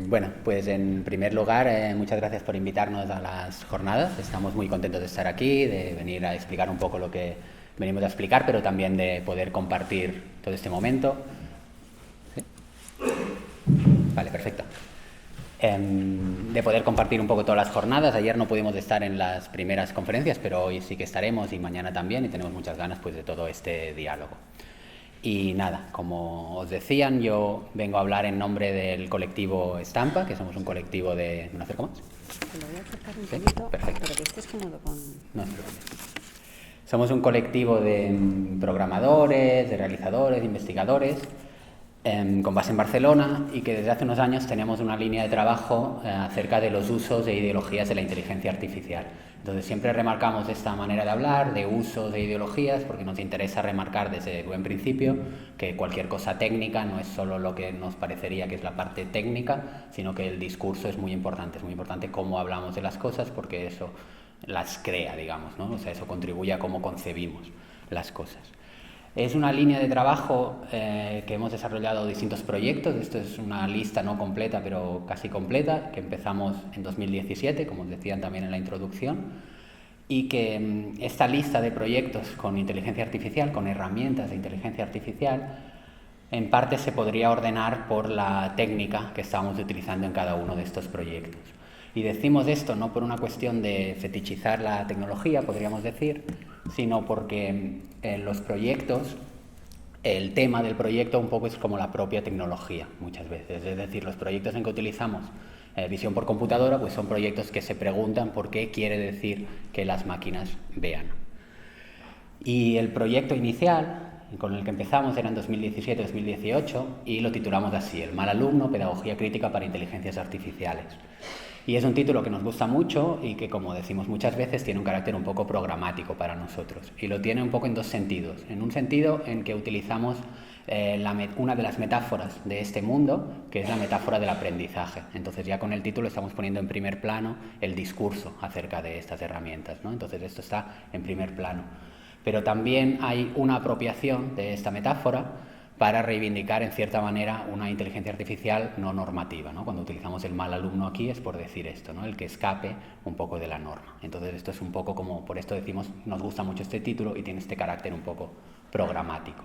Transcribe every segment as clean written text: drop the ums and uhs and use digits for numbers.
Bueno, pues en primer lugar, muchas gracias por invitarnos a las jornadas. Estamos muy contentos de estar aquí, de venir a explicar un poco lo que venimos a explicar, pero también de poder compartir todo este momento. ¿Sí? Vale, perfecto. De poder compartir un poco todas las jornadas. Ayer no pudimos estar en las primeras conferencias, pero hoy sí que estaremos y mañana también, y tenemos muchas ganas pues de todo este diálogo. Y nada, como os decían, yo vengo a hablar en nombre del colectivo Estampa, que somos un colectivo de... ¿Me lo acerco más? Te lo voy a acercar un poquito, Perfecto. pero que estés cómodo con... No os preocupéis. Somos un colectivo de programadores, de realizadores, de investigadores, con base en Barcelona, y que desde hace unos años tenemos una línea de trabajo acerca de los usos e ideologías de la inteligencia artificial. Entonces siempre remarcamos esta manera de hablar, de usos e ideologías, porque nos interesa remarcar desde el buen principio que cualquier cosa técnica no es solo lo que nos parecería que es la parte técnica, sino que el discurso es muy importante cómo hablamos de las cosas, porque eso las crea, digamos, ¿no? O sea, eso contribuye a cómo concebimos las cosas. Es una línea de trabajo que hemos desarrollado distintos proyectos. Esto es una lista no completa, pero casi completa, que empezamos en 2017, como os decían también en la introducción, y que esta lista de proyectos con inteligencia artificial, con herramientas de inteligencia artificial, en parte se podría ordenar por la técnica que estamos utilizando en cada uno de estos proyectos. Y decimos esto no por una cuestión de fetichizar la tecnología, podríamos decir, sino porque en los proyectos, el tema del proyecto un poco es como la propia tecnología, muchas veces. Es decir, los proyectos en que utilizamos visión por computadora, pues son proyectos que se preguntan por qué quiere decir que las máquinas vean. Y el proyecto inicial con el que empezamos era en 2017-2018 y lo titulamos así: El mal alumno, pedagogía crítica para inteligencias artificiales. Y es un título que nos gusta mucho y que, como decimos muchas veces, tiene un carácter un poco programático para nosotros. Y lo tiene un poco en dos sentidos. En un sentido en que utilizamos una de las metáforas de este mundo, que es la metáfora del aprendizaje. Entonces ya con el título estamos poniendo en primer plano el discurso acerca de estas herramientas, ¿no? Entonces esto está en primer plano. Pero también hay una apropiación de esta metáfora para reivindicar en cierta manera una inteligencia artificial no normativa, ¿no? Cuando utilizamos el mal alumno aquí es por decir esto, ¿no? El que escape un poco de la norma. Entonces esto es un poco como, por esto decimos, nos gusta mucho este título y tiene este carácter un poco programático.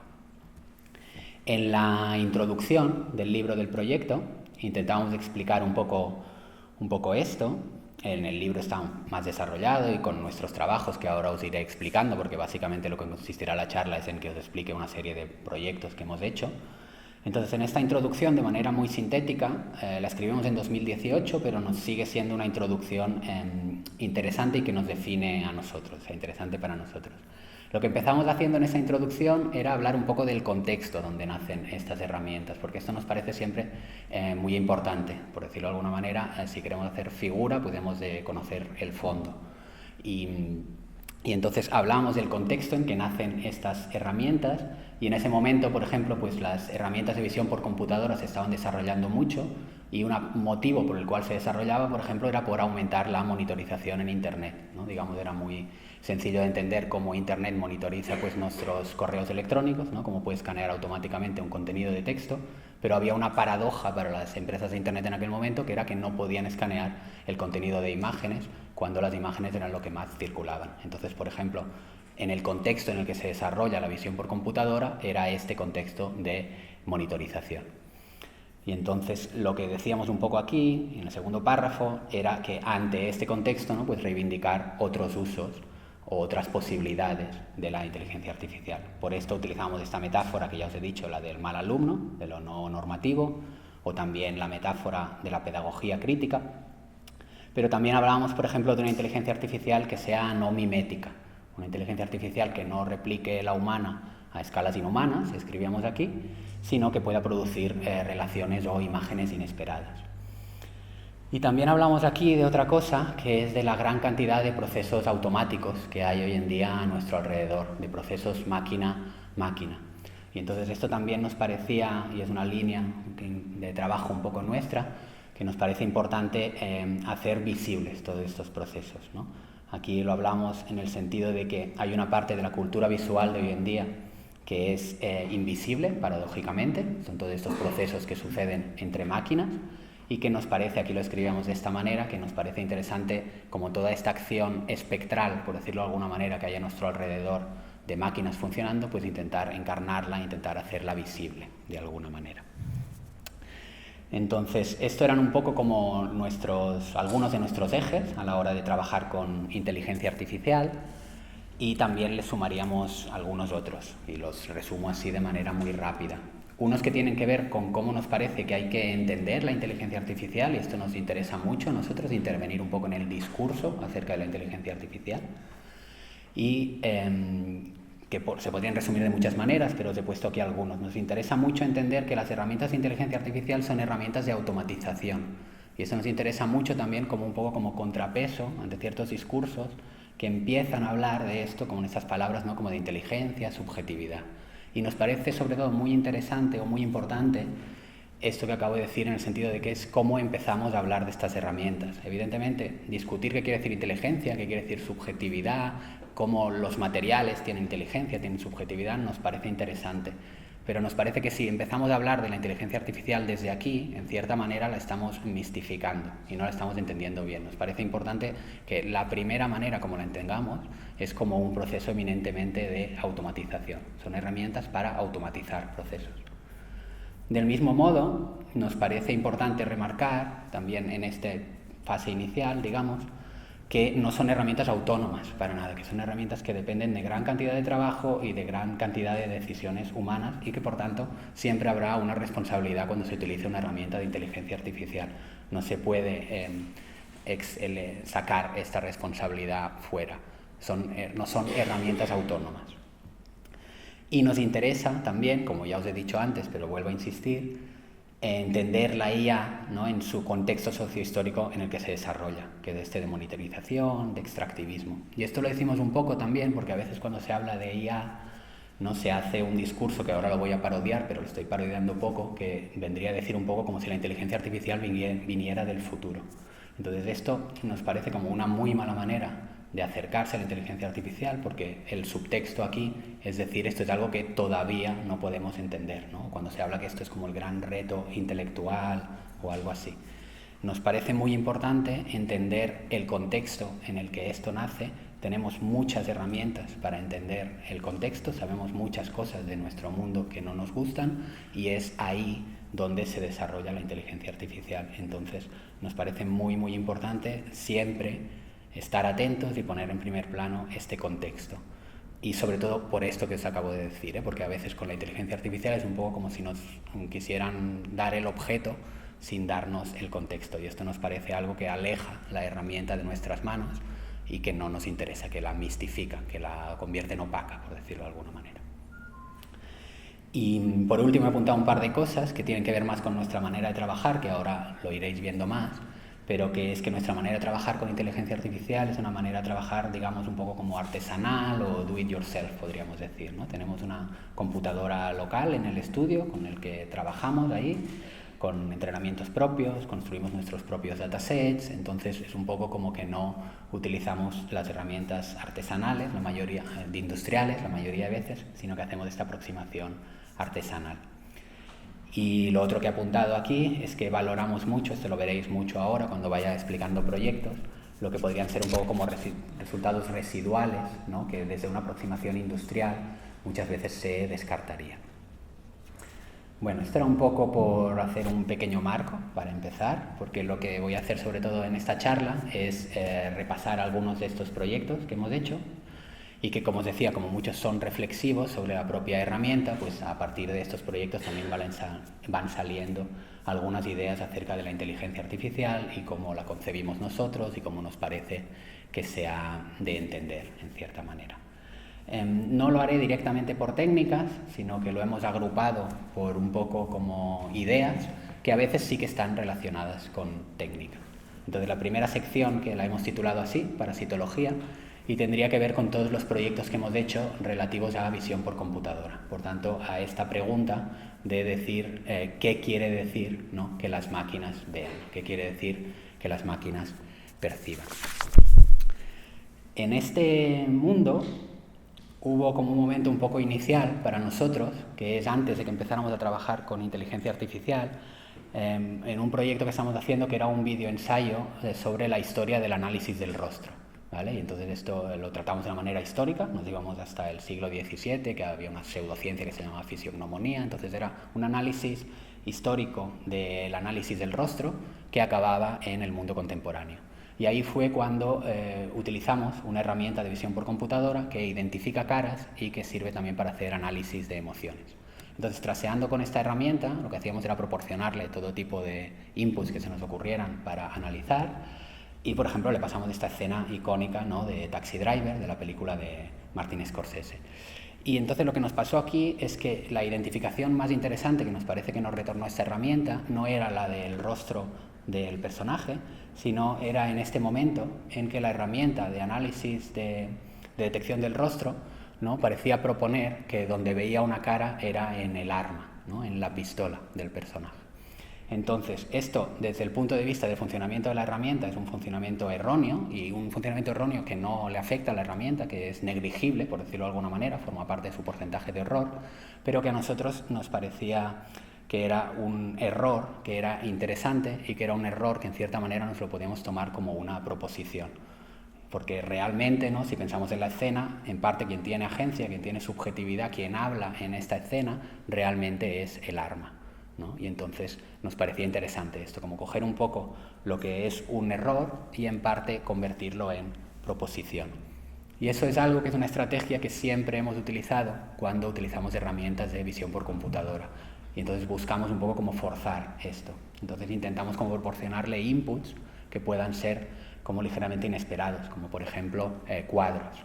En la introducción del libro del proyecto intentamos explicar un poco esto. En el libro está más desarrollado y con nuestros trabajos que ahora os iré explicando, porque básicamente lo que consistirá la charla es en que os explique una serie de proyectos que hemos hecho. Entonces, en esta introducción, de manera muy sintética, la escribimos en 2018, pero nos sigue siendo una introducción interesante y que nos define a nosotros, o sea, interesante para nosotros. Lo que empezamos haciendo en esa introducción era hablar un poco del contexto donde nacen estas herramientas, porque esto nos parece siempre muy importante, por decirlo de alguna manera. Si queremos hacer figura, pues hemos de conocer el fondo. Y entonces hablamos del contexto en que nacen estas herramientas, y en ese momento, por ejemplo, pues las herramientas de visión por computadora se estaban desarrollando mucho, y un motivo por el cual se desarrollaba, por ejemplo, era por aumentar la monitorización en Internet, ¿no? Digamos, era muy sencillo de entender cómo Internet monitoriza pues nuestros correos electrónicos, ¿no? Cómo puede escanear automáticamente un contenido de texto, pero había una paradoja para las empresas de Internet en aquel momento, que era que no podían escanear el contenido de imágenes cuando las imágenes eran lo que más circulaban. Entonces, por ejemplo, en el contexto en el que se desarrolla la visión por computadora era este contexto de monitorización. Y entonces lo que decíamos un poco aquí, en el segundo párrafo, era que ante este contexto, ¿no? Pues reivindicar otros usos o otras posibilidades de la inteligencia artificial. Por esto utilizamos esta metáfora que ya os he dicho, la del mal alumno, de lo no normativo, o también la metáfora de la pedagogía crítica. Pero también hablábamos, por ejemplo, de una inteligencia artificial que sea no mimética, una inteligencia artificial que no replique la humana a escalas inhumanas, escribíamos aquí, sino que pueda producir relaciones o imágenes inesperadas. Y también hablamos aquí de otra cosa, que es de la gran cantidad de procesos automáticos que hay hoy en día a nuestro alrededor, de procesos máquina-máquina. Y entonces esto también nos parecía, y es una línea de trabajo un poco nuestra, que nos parece importante hacer visibles todos estos procesos, ¿no? Aquí lo hablamos en el sentido de que hay una parte de la cultura visual de hoy en día que es invisible, paradójicamente, son todos estos procesos que suceden entre máquinas, y que nos parece, aquí lo escribíamos de esta manera, que nos parece interesante como toda esta acción espectral, por decirlo de alguna manera, que hay a nuestro alrededor de máquinas funcionando, pues intentar encarnarla, intentar hacerla visible de alguna manera. Entonces, esto eran un poco como algunos de nuestros ejes a la hora de trabajar con inteligencia artificial, y también le sumaríamos algunos otros, y los resumo así de manera muy rápida. Unos que tienen que ver con cómo nos parece que hay que entender la inteligencia artificial, y esto nos interesa mucho a nosotros, intervenir un poco en el discurso acerca de la inteligencia artificial, y se podrían resumir de muchas maneras, pero os he puesto aquí algunos. Nos interesa mucho entender que las herramientas de inteligencia artificial son herramientas de automatización, y eso nos interesa mucho también como un poco como contrapeso ante ciertos discursos que empiezan a hablar de esto como en estas palabras, ¿no? Como de inteligencia, subjetividad. Y nos parece sobre todo muy interesante o muy importante esto que acabo de decir, en el sentido de que es cómo empezamos a hablar de estas herramientas. Evidentemente, discutir qué quiere decir inteligencia, qué quiere decir subjetividad, cómo los materiales tienen inteligencia, tienen subjetividad, nos parece interesante. Pero nos parece que si empezamos a hablar de la inteligencia artificial desde aquí, en cierta manera la estamos mistificando y no la estamos entendiendo bien. Nos parece importante que la primera manera como la entendamos es como un proceso eminentemente de automatización. Son herramientas para automatizar procesos. Del mismo modo, nos parece importante remarcar, también en esta fase inicial, digamos, que no son herramientas autónomas para nada, que son herramientas que dependen de gran cantidad de trabajo y de gran cantidad de decisiones humanas, y que por tanto siempre habrá una responsabilidad cuando se utilice una herramienta de inteligencia artificial. No se puede sacar esta responsabilidad fuera, no son herramientas autónomas. Y nos interesa también, como ya os he dicho antes, pero vuelvo a insistir, entender la IA, ¿no? En su contexto sociohistórico en el que se desarrolla, que es de monitorización, de extractivismo. Y esto lo decimos un poco también porque a veces cuando se habla de IA no se hace un discurso, que ahora lo voy a parodiar, pero lo estoy parodiando poco, que vendría a decir un poco como si la inteligencia artificial viniera del futuro. Entonces esto nos parece como una muy mala manera de acercarse a la inteligencia artificial, porque el subtexto aquí es decir, esto es algo que todavía no podemos entender, ¿no? Cuando se habla que esto es como el gran reto intelectual o algo así. Nos parece muy importante entender el contexto en el que esto nace. Tenemos muchas herramientas para entender el contexto, sabemos muchas cosas de nuestro mundo que no nos gustan, y es ahí donde se desarrolla la inteligencia artificial. Entonces, nos parece muy, muy importante siempre estar atentos y poner en primer plano este contexto. Y sobre todo por esto que os acabo de decir, porque a veces con la inteligencia artificial es un poco como si nos quisieran dar el objeto sin darnos el contexto, y esto nos parece algo que aleja la herramienta de nuestras manos y que no nos interesa, que la mistifica, que la convierte en opaca, por decirlo de alguna manera. Y por último he apuntado un par de cosas que tienen que ver más con nuestra manera de trabajar, que ahora lo iréis viendo más, pero que es que nuestra manera de trabajar con inteligencia artificial es una manera de trabajar, digamos, un poco como artesanal o do it yourself, podríamos decir, ¿no? Tenemos una computadora local en el estudio con el que trabajamos ahí, con entrenamientos propios, construimos nuestros propios datasets, entonces es un poco como que no utilizamos las herramientas artesanales, la mayoría de industriales, la mayoría de veces, sino que hacemos esta aproximación artesanal. Y lo otro que he apuntado aquí es que valoramos mucho, esto lo veréis mucho ahora cuando vaya explicando proyectos, lo que podrían ser un poco como resultados residuales, ¿no? Que desde una aproximación industrial muchas veces se descartarían. Bueno, esto era un poco por hacer un pequeño marco para empezar, porque lo que voy a hacer sobre todo en esta charla es repasar algunos de estos proyectos que hemos hecho, y que, como os decía, como muchos son reflexivos sobre la propia herramienta, pues a partir de estos proyectos también van saliendo algunas ideas acerca de la inteligencia artificial y cómo la concebimos nosotros y cómo nos parece que sea de entender, en cierta manera. No lo haré directamente por técnicas, sino que lo hemos agrupado por un poco como ideas que a veces sí que están relacionadas con técnica. Entonces, la primera sección, que la hemos titulado así, parasitología, y tendría que ver con todos los proyectos que hemos hecho relativos a visión por computadora. Por tanto, a esta pregunta de decir qué quiere decir, ¿no?, que las máquinas vean, qué quiere decir que las máquinas perciban. En este mundo hubo como un momento un poco inicial para nosotros, que es antes de que empezáramos a trabajar con inteligencia artificial, en un proyecto que estamos haciendo que era un vídeo ensayo sobre la historia del análisis del rostro, ¿vale? Y entonces esto lo tratamos de una manera histórica, nos íbamos hasta el siglo XVII, que había una pseudociencia que se llamaba fisiognomonía, entonces era un análisis histórico del análisis del rostro que acababa en el mundo contemporáneo. Y ahí fue cuando utilizamos una herramienta de visión por computadora que identifica caras y que sirve también para hacer análisis de emociones. Entonces, traseando con esta herramienta, lo que hacíamos era proporcionarle todo tipo de inputs que se nos ocurrieran para analizar. Y, por ejemplo, le pasamos esta escena icónica, ¿no?, de Taxi Driver, de la película de Martin Scorsese. Y entonces lo que nos pasó aquí es que la identificación más interesante que nos parece que nos retornó esta herramienta no era la del rostro del personaje, sino era en este momento en que la herramienta de análisis de detección del rostro, ¿no?, parecía proponer que donde veía una cara era en el arma, ¿no?, en la pistola del personaje. Entonces, esto desde el punto de vista del funcionamiento de la herramienta es un funcionamiento erróneo, y un funcionamiento erróneo que no le afecta a la herramienta, que es negligible, por decirlo de alguna manera, forma parte de su porcentaje de error, pero que a nosotros nos parecía que era un error, que era interesante y que era un error que en cierta manera nos lo podíamos tomar como una proposición. Porque realmente, ¿no?, si pensamos en la escena, en parte quien tiene agencia, quien tiene subjetividad, quien habla en esta escena, realmente es el arma, ¿no? Y entonces nos parecía interesante esto, como coger un poco lo que es un error y en parte convertirlo en proposición. Y eso es algo que es una estrategia que siempre hemos utilizado cuando utilizamos herramientas de visión por computadora. Y entonces buscamos un poco cómo forzar esto. Entonces intentamos como proporcionarle inputs que puedan ser como ligeramente inesperados, como por ejemplo cuadros.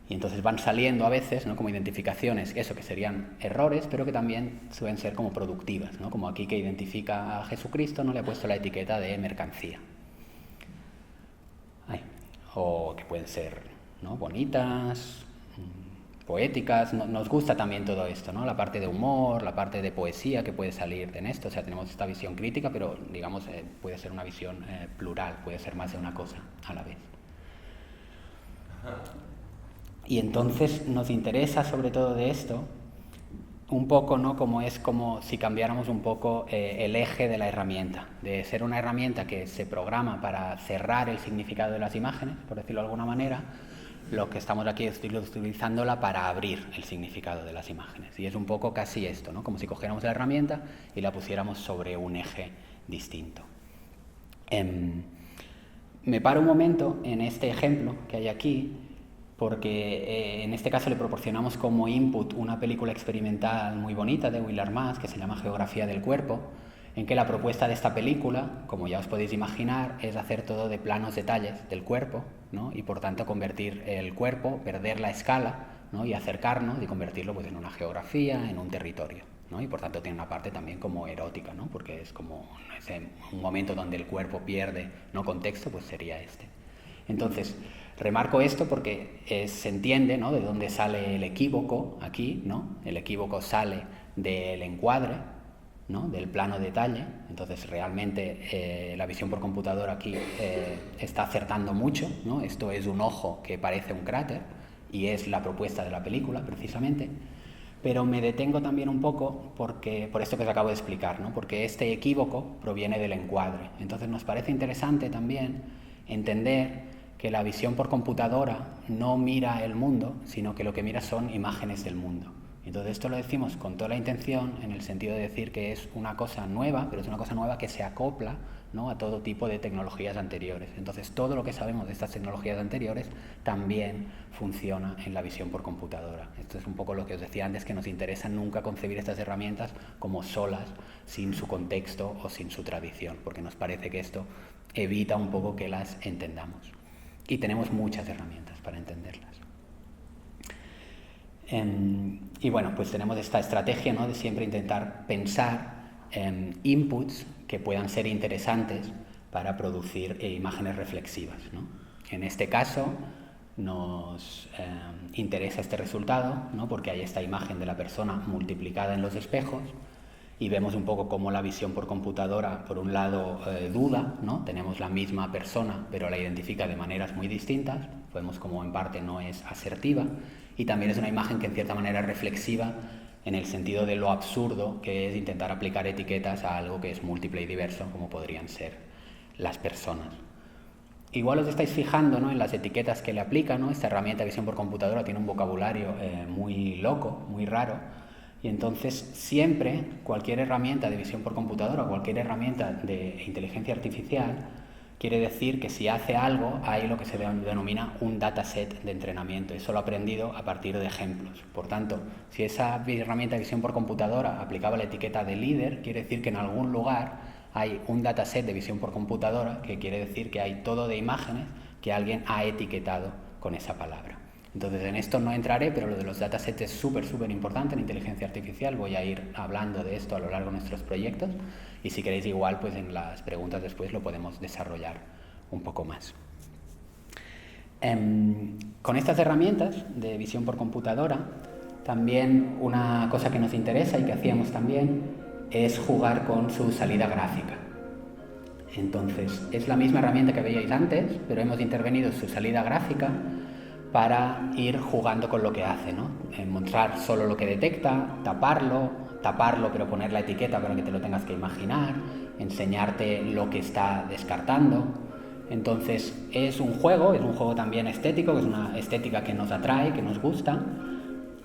Y entonces van saliendo a veces, ¿no?, como identificaciones, eso que serían errores, pero que también suelen ser como productivas, ¿no?, como aquí que identifica a Jesucristo, no le ha puesto la etiqueta de mercancía. O que pueden ser, ¿no?, bonitas, poéticas. Nos gusta también todo esto, ¿no?, la parte de humor, la parte de poesía que puede salir en esto. O sea, tenemos esta visión crítica, pero digamos puede ser una visión plural, puede ser más de una cosa a la vez. Y entonces nos interesa sobre todo de esto un poco, ¿no?, como es como si cambiáramos un poco el eje de la herramienta, de ser una herramienta que se programa para cerrar el significado de las imágenes, por decirlo de alguna manera. Lo que estamos aquí es utilizándola para abrir el significado de las imágenes. Y es un poco casi esto, ¿no?, como si cogiéramos la herramienta y la pusiéramos sobre un eje distinto. Me paro un momento en este ejemplo que hay aquí, porque en este caso le proporcionamos como input una película experimental muy bonita de Willard Mas que se llama Geografía del Cuerpo, en que la propuesta de esta película, como ya os podéis imaginar, es hacer todo de planos detalles del cuerpo, ¿no?, y por tanto convertir el cuerpo, perder la escala, ¿no?, y acercarnos y convertirlo pues en una geografía, en un territorio, ¿no? Y por tanto tiene una parte también como erótica, ¿no?, porque es como un momento donde el cuerpo pierde, ¿no?, contexto, pues sería este. Entonces, remarco esto porque se entiende, ¿no?, de dónde sale el equívoco aquí, ¿no? El equívoco sale del encuadre, ¿no?, del plano detalle. Entonces realmente la visión por computadora aquí está acertando mucho, ¿no? Esto es un ojo que parece un cráter y es la propuesta de la película precisamente, pero me detengo también un poco porque, por esto que os acabo de explicar, ¿no?, porque este equívoco proviene del encuadre. Entonces nos parece interesante también entender que la visión por computadora no mira el mundo, sino que lo que mira son imágenes del mundo. Entonces esto lo decimos con toda la intención, en el sentido de decir que es una cosa nueva, pero es una cosa nueva que se acopla, ¿no?, a todo tipo de tecnologías anteriores. Entonces todo lo que sabemos de estas tecnologías anteriores también funciona en la visión por computadora. Esto es un poco lo que os decía antes, que nos interesa nunca concebir estas herramientas como solas, sin su contexto o sin su tradición, porque nos parece que esto evita un poco que las entendamos. Y tenemos muchas herramientas para entenderlas. Y bueno, pues tenemos esta estrategia, ¿no?, de siempre intentar pensar en inputs que puedan ser interesantes para producir imágenes reflexivas, ¿no? En este caso nos interesa este resultado, ¿no?, porque hay esta imagen de la persona multiplicada en los espejos y vemos un poco cómo la visión por computadora, por un lado, duda, ¿no? Tenemos la misma persona, pero la identifica de maneras muy distintas. Vemos como en parte no es asertiva, y también es una imagen que en cierta manera es reflexiva en el sentido de lo absurdo que es intentar aplicar etiquetas a algo que es múltiple y diverso, como podrían ser las personas. Igual os estáis fijando, ¿no?, en las etiquetas que le aplican, ¿no? Esta herramienta de visión por computadora tiene un vocabulario muy loco, muy raro, y entonces siempre cualquier herramienta de visión por computadora, cualquier herramienta de inteligencia artificial, quiere decir que si hace algo hay lo que se denomina un dataset de entrenamiento. Eso lo he aprendido a partir de ejemplos. Por tanto, si esa herramienta de visión por computadora aplicaba la etiqueta de líder, quiere decir que en algún lugar hay un dataset de visión por computadora, que quiere decir que hay todo de imágenes que alguien ha etiquetado con esa palabra. Entonces, en esto no entraré, pero lo de los datasets es súper importante en inteligencia artificial. Voy a ir hablando de esto a lo largo de nuestros proyectos, y si queréis igual, pues en las preguntas después lo podemos desarrollar un poco más. Con estas herramientas de visión por computadora, también una cosa que nos interesa y que hacíamos también es jugar con su salida gráfica. Entonces, es la misma herramienta que veíais antes, pero hemos intervenido en su salida gráfica para ir jugando con lo que hace, ¿no? Mostrar solo lo que detecta, taparlo pero poner la etiqueta para que te lo tengas que imaginar, enseñarte lo que está descartando. Entonces es un juego también estético, que es una estética que nos atrae, que nos gusta,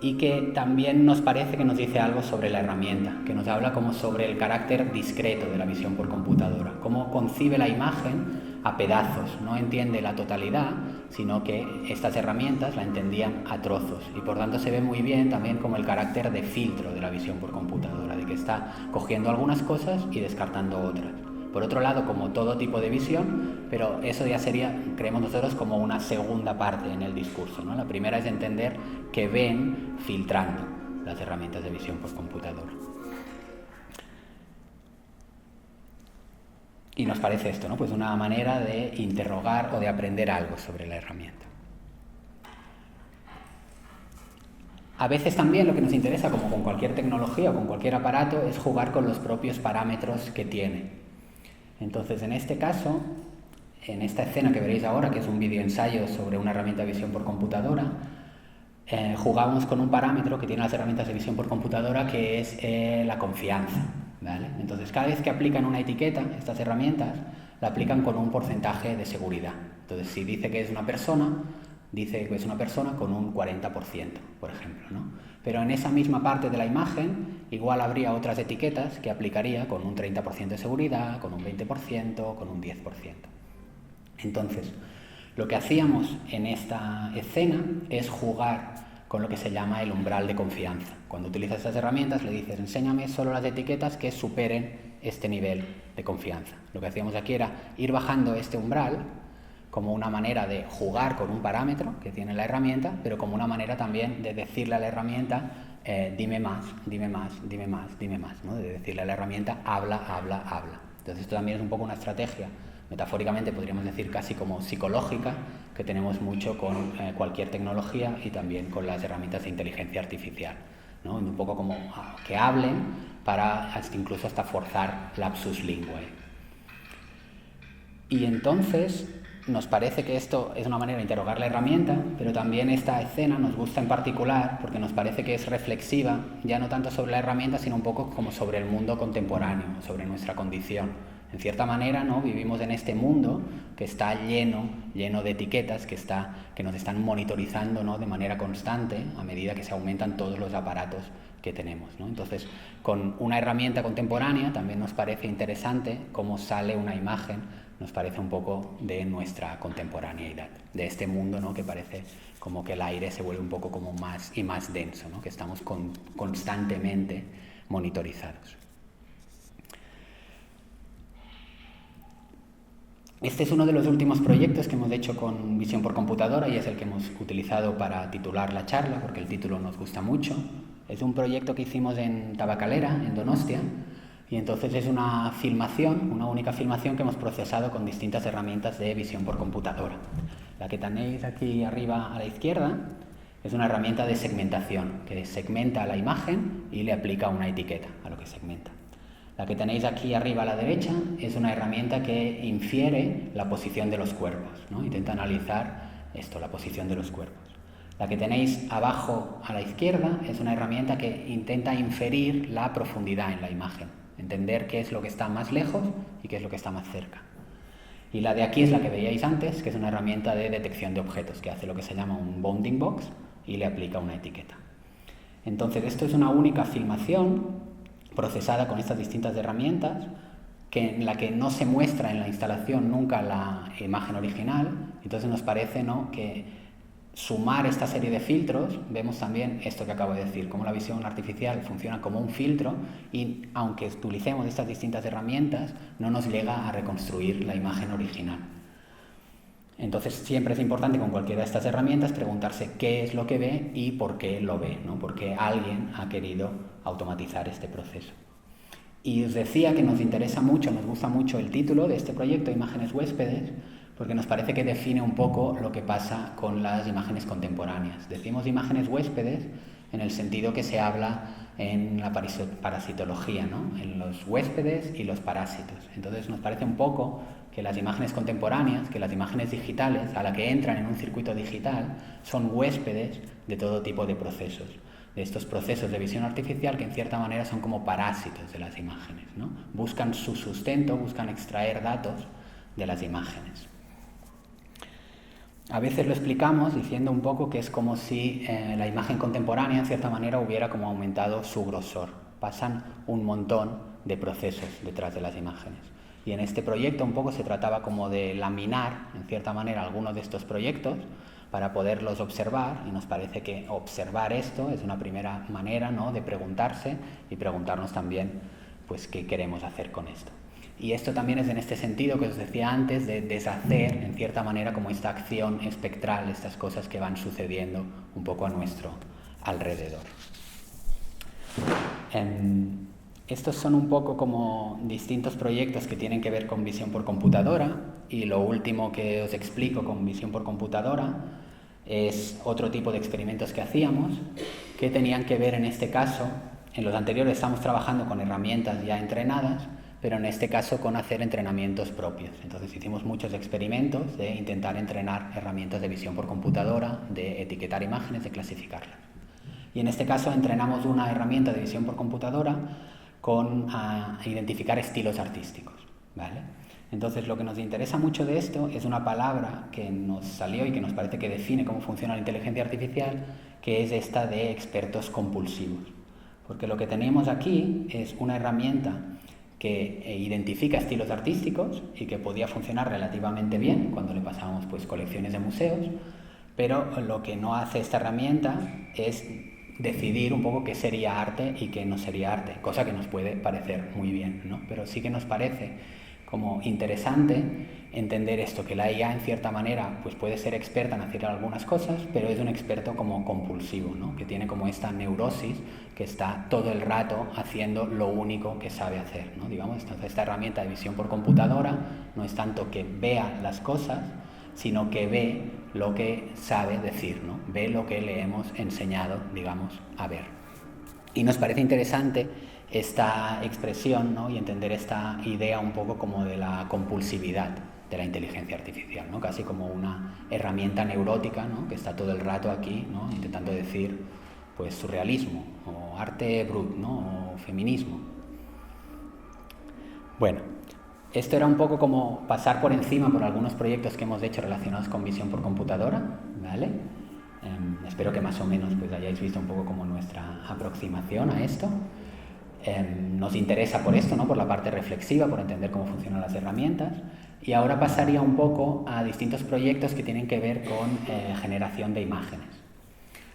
y que también nos parece que nos dice algo sobre la herramienta, que nos habla como sobre el carácter discreto de la visión por computadora, cómo concibe la imagen a pedazos, no entiende la totalidad, sino que estas herramientas la entendían a trozos, y por tanto se ve muy bien también como el carácter de filtro de la visión por computadora, de que está cogiendo algunas cosas y descartando otras. Por otro lado, como todo tipo de visión, pero eso ya sería, creemos nosotros, como una segunda parte en el discurso, ¿no? La primera es entender que ven filtrando las herramientas de visión por computadora. Y nos parece esto, ¿no?, pues una manera de interrogar o de aprender algo sobre la herramienta. A veces también lo que nos interesa, como con cualquier tecnología o con cualquier aparato, es jugar con los propios parámetros que tiene. Entonces, en este caso, en esta escena que veréis ahora, que es un vídeo ensayo sobre una herramienta de visión por computadora, jugamos con un parámetro que tiene las herramientas de visión por computadora, que es la confianza, ¿vale? Entonces, cada vez que aplican una etiqueta, estas herramientas la aplican con un porcentaje de seguridad. Entonces, si dice que es una persona, dice que es una persona con un 40%, por ejemplo, ¿no? Pero en esa misma parte de la imagen igual habría otras etiquetas que aplicaría con un 30% de seguridad, con un 20%, con un 10%. Entonces, lo que hacíamos en esta escena es jugar con lo que se llama el umbral de confianza. Cuando utilizas estas herramientas le dices, enséñame solo las etiquetas que superen este nivel de confianza. Lo que hacíamos aquí era ir bajando este umbral como una manera de jugar con un parámetro que tiene la herramienta, pero como una manera también de decirle a la herramienta, dime más, ¿no? De decirle a la herramienta, habla. Entonces esto también es un poco una estrategia, metafóricamente podríamos decir casi como psicológica, que tenemos mucho con cualquier tecnología y también con las herramientas de inteligencia artificial, ¿no? Un poco como que hablen para incluso hasta forzar lapsus linguae. Y entonces nos parece que esto es una manera de interrogar la herramienta, pero también esta escena nos gusta en particular porque nos parece que es reflexiva, ya no tanto sobre la herramienta, sino un poco como sobre el mundo contemporáneo, sobre nuestra condición. En cierta manera, ¿no?, vivimos en este mundo que está lleno de etiquetas, que nos están monitorizando, ¿no?, de manera constante a medida que se aumentan todos los aparatos que tenemos, ¿no? Entonces, con una herramienta contemporánea también nos parece interesante cómo sale una imagen, nos parece un poco de nuestra contemporaneidad, de este mundo, ¿no?, que parece como que el aire se vuelve un poco como más y más denso, ¿no?, que estamos constantemente monitorizados. Este es uno de los últimos proyectos que hemos hecho con visión por computadora y es el que hemos utilizado para titular la charla, porque el título nos gusta mucho. Es un proyecto que hicimos en Tabacalera, en Donostia, y entonces es una única filmación que hemos procesado con distintas herramientas de visión por computadora. La que tenéis aquí arriba a la izquierda es una herramienta de segmentación, que segmenta la imagen y le aplica una etiqueta a lo que segmenta. La que tenéis aquí arriba a la derecha es una herramienta que infiere la posición de los cuerpos, ¿no? Intenta analizar la posición de los cuerpos. La que tenéis abajo a la izquierda es una herramienta que intenta inferir la profundidad en la imagen, entender qué es lo que está más lejos y qué es lo que está más cerca. Y la de aquí es la que veíais antes, que es una herramienta de detección de objetos, que hace lo que se llama un bounding box y le aplica una etiqueta. Entonces, esto es una única filmación procesada con estas distintas herramientas, en la que no se muestra en la instalación nunca la imagen original. Entonces nos parece, ¿no?, que sumar esta serie de filtros, vemos también esto que acabo de decir, cómo la visión artificial funciona como un filtro y aunque utilicemos estas distintas herramientas, no nos llega a reconstruir la imagen original. Entonces siempre es importante con cualquiera de estas herramientas preguntarse qué es lo que ve y por qué lo ve, ¿no? Porque alguien ha querido automatizar este proceso. Y os decía que nos interesa mucho, nos gusta mucho el título de este proyecto, Imágenes Huéspedes, porque nos parece que define un poco lo que pasa con las imágenes contemporáneas. Decimos imágenes huéspedes en el sentido que se habla en la parasitología, ¿no?, en los huéspedes y los parásitos. Entonces nos parece un poco que las imágenes contemporáneas, que las imágenes digitales, a la que entran en un circuito digital, son huéspedes de todo tipo de procesos, de estos procesos de visión artificial que en cierta manera son como parásitos de las imágenes, ¿no? Buscan su sustento, buscan extraer datos de las imágenes. A veces lo explicamos diciendo un poco que es como si la imagen contemporánea en cierta manera hubiera como aumentado su grosor. Pasan un montón de procesos detrás de las imágenes. Y en este proyecto un poco se trataba como de laminar en cierta manera algunos de estos proyectos para poderlos observar, y nos parece que observar esto es una primera manera, ¿no?, de preguntarse y preguntarnos también pues qué queremos hacer con esto. Y esto también es en este sentido que os decía antes, de deshacer en cierta manera como esta acción espectral, estas cosas que van sucediendo un poco a nuestro alrededor. Estos son un poco como distintos proyectos que tienen que ver con visión por computadora, y lo último que os explico con visión por computadora es otro tipo de experimentos que hacíamos, que tenían que ver en este caso, en los anteriores estamos trabajando con herramientas ya entrenadas, pero en este caso con hacer entrenamientos propios. Entonces hicimos muchos experimentos de intentar entrenar herramientas de visión por computadora, de etiquetar imágenes, de clasificarlas. Y en este caso entrenamos una herramienta de visión por computadora con identificar estilos artísticos, ¿vale? Entonces lo que nos interesa mucho de esto es una palabra que nos salió y que nos parece que define cómo funciona la inteligencia artificial, que es esta de expertos compulsivos. Porque lo que tenemos aquí es una herramienta que identifica estilos artísticos y que podía funcionar relativamente bien cuando le pasábamos pues colecciones de museos, pero lo que no hace esta herramienta es decidir un poco qué sería arte y qué no sería arte, cosa que nos puede parecer muy bien, ¿no? Pero sí que nos parece como interesante entender esto, que la IA en cierta manera pues puede ser experta en hacer algunas cosas, pero es un experto como compulsivo, ¿no?, que tiene como esta neurosis que está todo el rato haciendo lo único que sabe hacer, ¿no?, digamos. Entonces esta herramienta de visión por computadora no es tanto que vea las cosas, sino que ve lo que sabe decir, ¿no?, ve lo que le hemos enseñado, digamos, a ver. Y nos parece interesante esta expresión, ¿no?, y entender esta idea un poco como de la compulsividad de la inteligencia artificial, ¿no?, casi como una herramienta neurótica, ¿no?, que está todo el rato aquí, ¿no?, intentando decir pues surrealismo o arte brut, ¿no?, o feminismo. Bueno, esto era un poco como pasar por encima por algunos proyectos que hemos hecho relacionados con visión por computadora, ¿vale? Espero que más o menos pues hayáis visto un poco como nuestra aproximación a esto. Nos interesa por esto, ¿no?, por la parte reflexiva, por entender cómo funcionan las herramientas, y ahora pasaría un poco a distintos proyectos que tienen que ver con generación de imágenes.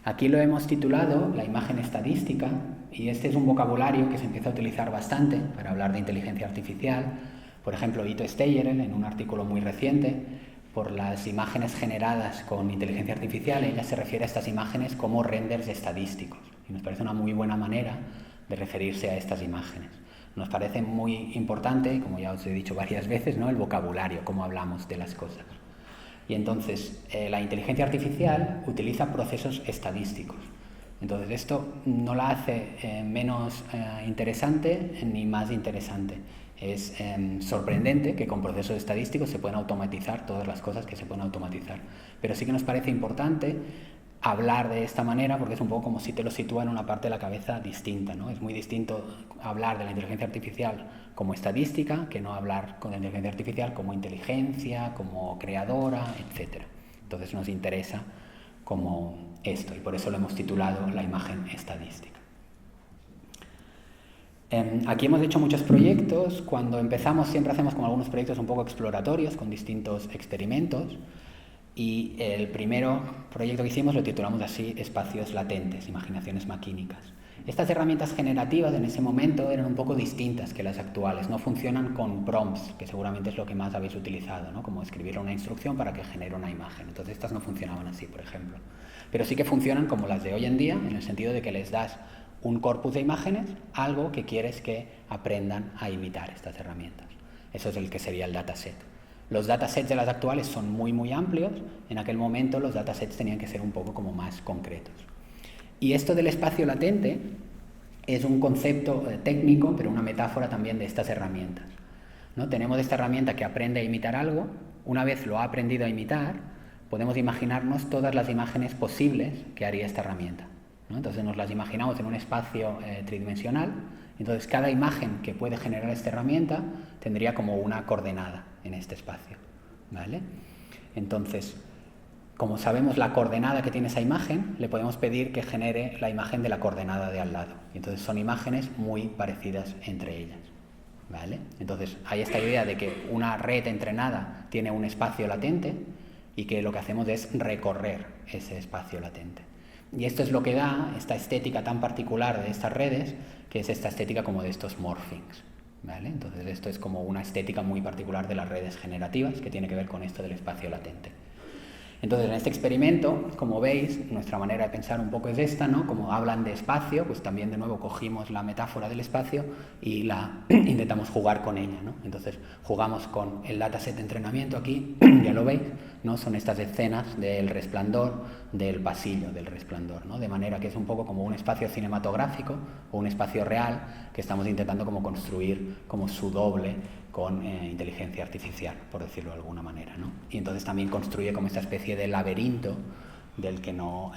Aquí lo hemos titulado la imagen estadística, y este es un vocabulario que se empieza a utilizar bastante para hablar de inteligencia artificial. Por ejemplo, Ito Steyerl, en un artículo muy reciente, por las imágenes generadas con inteligencia artificial, ella se refiere a estas imágenes como renders estadísticos, y nos parece una muy buena manera de referirse a estas imágenes. Nos parece muy importante, como ya os he dicho varias veces, ¿no?, el vocabulario, cómo hablamos de las cosas. Y entonces, la inteligencia artificial utiliza procesos estadísticos. Entonces, esto no la hace menos interesante ni más interesante. Es sorprendente que con procesos estadísticos se puedan automatizar todas las cosas que se pueden automatizar. Pero sí que nos parece importante hablar de esta manera porque es un poco como si te lo sitúa en una parte de la cabeza distinta, ¿no? Es muy distinto hablar de la inteligencia artificial como estadística que no hablar con la inteligencia artificial como inteligencia, como creadora, etc. Entonces nos interesa como esto y por eso lo hemos titulado la imagen estadística. Aquí hemos hecho muchos proyectos. Cuando empezamos siempre hacemos como algunos proyectos un poco exploratorios con distintos experimentos. Y el primero proyecto que hicimos lo titulamos así, espacios latentes, imaginaciones maquínicas. Estas herramientas generativas en ese momento eran un poco distintas que las actuales, no funcionan con prompts, que seguramente es lo que más habéis utilizado, ¿no? Como escribir una instrucción para que genere una imagen. Entonces estas no funcionaban así, por ejemplo. Pero sí que funcionan como las de hoy en día, en el sentido de que les das un corpus de imágenes, algo que quieres que aprendan a imitar estas herramientas. Eso es el que sería el dataset. Los datasets de las actuales son muy amplios. En aquel momento los datasets tenían que ser un poco como más concretos. Y esto del espacio latente es un concepto técnico, pero una metáfora también de estas herramientas, ¿no? Tenemos esta herramienta que aprende a imitar algo. Una vez lo ha aprendido a imitar, podemos imaginarnos todas las imágenes posibles que haría esta herramienta, ¿no? Entonces nos las imaginamos en un espacio tridimensional. Entonces cada imagen que puede generar esta herramienta tendría como una coordenada en este espacio, ¿vale? Entonces, como sabemos la coordenada que tiene esa imagen, le podemos pedir que genere la imagen de la coordenada de al lado. Y entonces son imágenes muy parecidas entre ellas, ¿vale? Entonces hay esta idea de que una red entrenada tiene un espacio latente y que lo que hacemos es recorrer ese espacio latente. Y esto es lo que da esta estética tan particular de estas redes, que es esta estética como de estos morphings, ¿vale? Entonces esto es como una estética muy particular de las redes generativas que tiene que ver con esto del espacio latente. Entonces en este experimento, como veis, nuestra manera de pensar un poco es esta, ¿no? Como hablan de espacio, pues también de nuevo cogimos la metáfora del espacio y la intentamos jugar con ella, ¿no? Entonces jugamos con el dataset de entrenamiento aquí, ya lo veis, ¿no? Son estas escenas del resplandor, del pasillo del resplandor, ¿no? De manera que es un poco como un espacio cinematográfico o un espacio real que estamos intentando como construir como su doble con inteligencia artificial, por decirlo de alguna manera, ¿no? Y entonces también construye como esta especie de laberinto del que no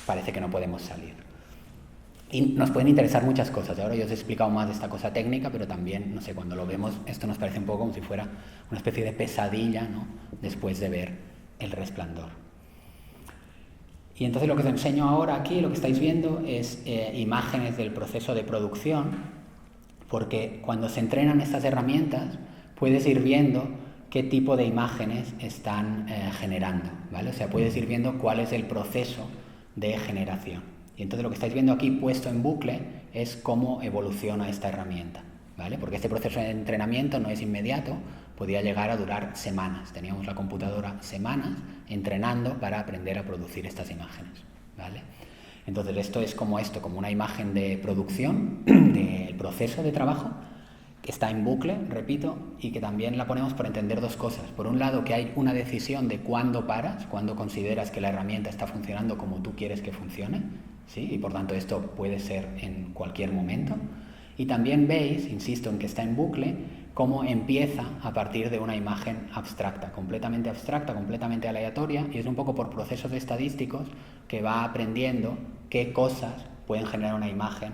parece que no podemos salir. Y nos pueden interesar muchas cosas. Ahora yo os he explicado más de esta cosa técnica, pero también, no sé, cuando lo vemos, esto nos parece un poco como si fuera una especie de pesadilla, ¿no? Después de ver El Resplandor. Y entonces lo que os enseño ahora aquí, lo que estáis viendo, es imágenes del proceso de producción, porque cuando se entrenan estas herramientas puedes ir viendo qué tipo de imágenes están generando, ¿vale? O sea, puedes ir viendo cuál es el proceso de generación. Y entonces lo que estáis viendo aquí puesto en bucle es cómo evoluciona esta herramienta, ¿vale? Porque este proceso de entrenamiento no es inmediato, podía llegar a durar semanas. Teníamos la computadora semanas entrenando para aprender a producir estas imágenes, ¿vale? Entonces esto es como una imagen de producción del proceso de trabajo que está en bucle, repito, y que también la ponemos por entender dos cosas. Por un lado, que hay una decisión de cuándo paras, cuándo consideras que la herramienta está funcionando como tú quieres que funcione, ¿sí? Y por tanto esto puede ser en cualquier momento. Y también veis, insisto en que está en bucle, cómo empieza a partir de una imagen abstracta, completamente aleatoria, y es un poco por procesos estadísticos que va aprendiendo qué cosas pueden generar una imagen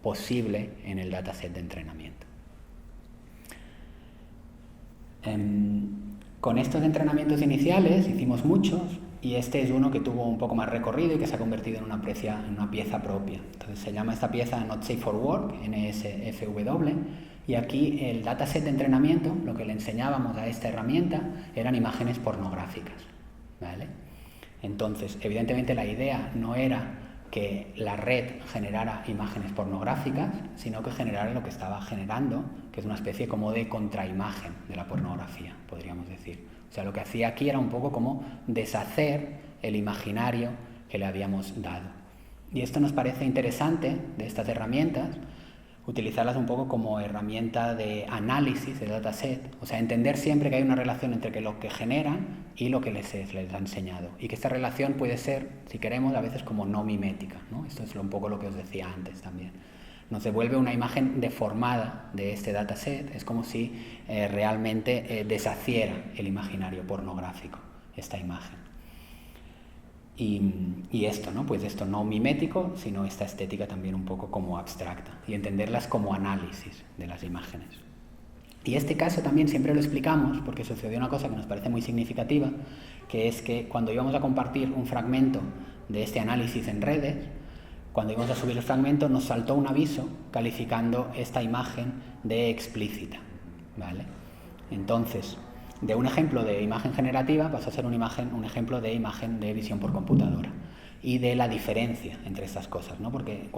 posible en el dataset de entrenamiento. Con estos entrenamientos iniciales hicimos muchos, y este es uno que tuvo un poco más recorrido y que se ha convertido en una pieza propia. Entonces se llama esta pieza Not Safe for Work, NSFW, y aquí el dataset de entrenamiento, lo que le enseñábamos a esta herramienta eran imágenes pornográficas, ¿vale? Entonces, evidentemente la idea no era que la red generara imágenes pornográficas, sino que generara lo que estaba generando, que es una especie como de contraimagen de la pornografía, podríamos decir. O sea, lo que hacía aquí era un poco como deshacer el imaginario que le habíamos dado. Y esto nos parece interesante de estas herramientas, utilizarlas un poco como herramienta de análisis de dataset, o sea, entender siempre que hay una relación entre lo que generan y lo que les ha enseñado, y que esta relación puede ser, si queremos, a veces como no mimética, ¿no? Esto es un poco lo que os decía antes también. Nos devuelve una imagen deformada de este dataset, es como si realmente deshaciera el imaginario pornográfico, esta imagen. Y esto, ¿no? Pues esto no mimético, sino esta estética también un poco como abstracta y entenderlas como análisis de las imágenes. Y este caso también siempre lo explicamos porque sucedió una cosa que nos parece muy significativa, que es que cuando íbamos a compartir un fragmento de este análisis en redes, cuando íbamos a subir el fragmento nos saltó un aviso calificando esta imagen de explícita, ¿vale? Entonces, de un ejemplo de imagen generativa pasa a ser un ejemplo de imagen de visión por computadora y de la diferencia entre estas cosas, ¿no? Porque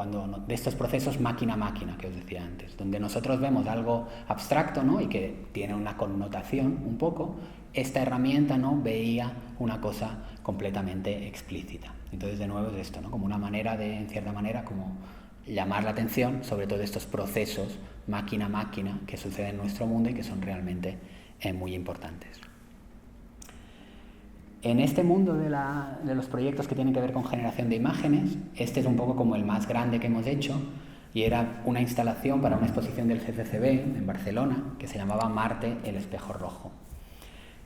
de estos procesos máquina-máquina que os decía antes, donde nosotros vemos algo abstracto, ¿no? Y que tiene una connotación un poco, esta herramienta, ¿no? Veía una cosa completamente explícita. Entonces, de nuevo es esto, ¿no? Como una manera de, en cierta manera, como llamar la atención sobre todo estos procesos máquina-máquina que suceden en nuestro mundo y que son realmente muy importantes. En este mundo de los proyectos que tienen que ver con generación de imágenes, este es un poco como el más grande que hemos hecho y era una instalación para una exposición del CCCB en Barcelona que se llamaba Marte, el espejo rojo.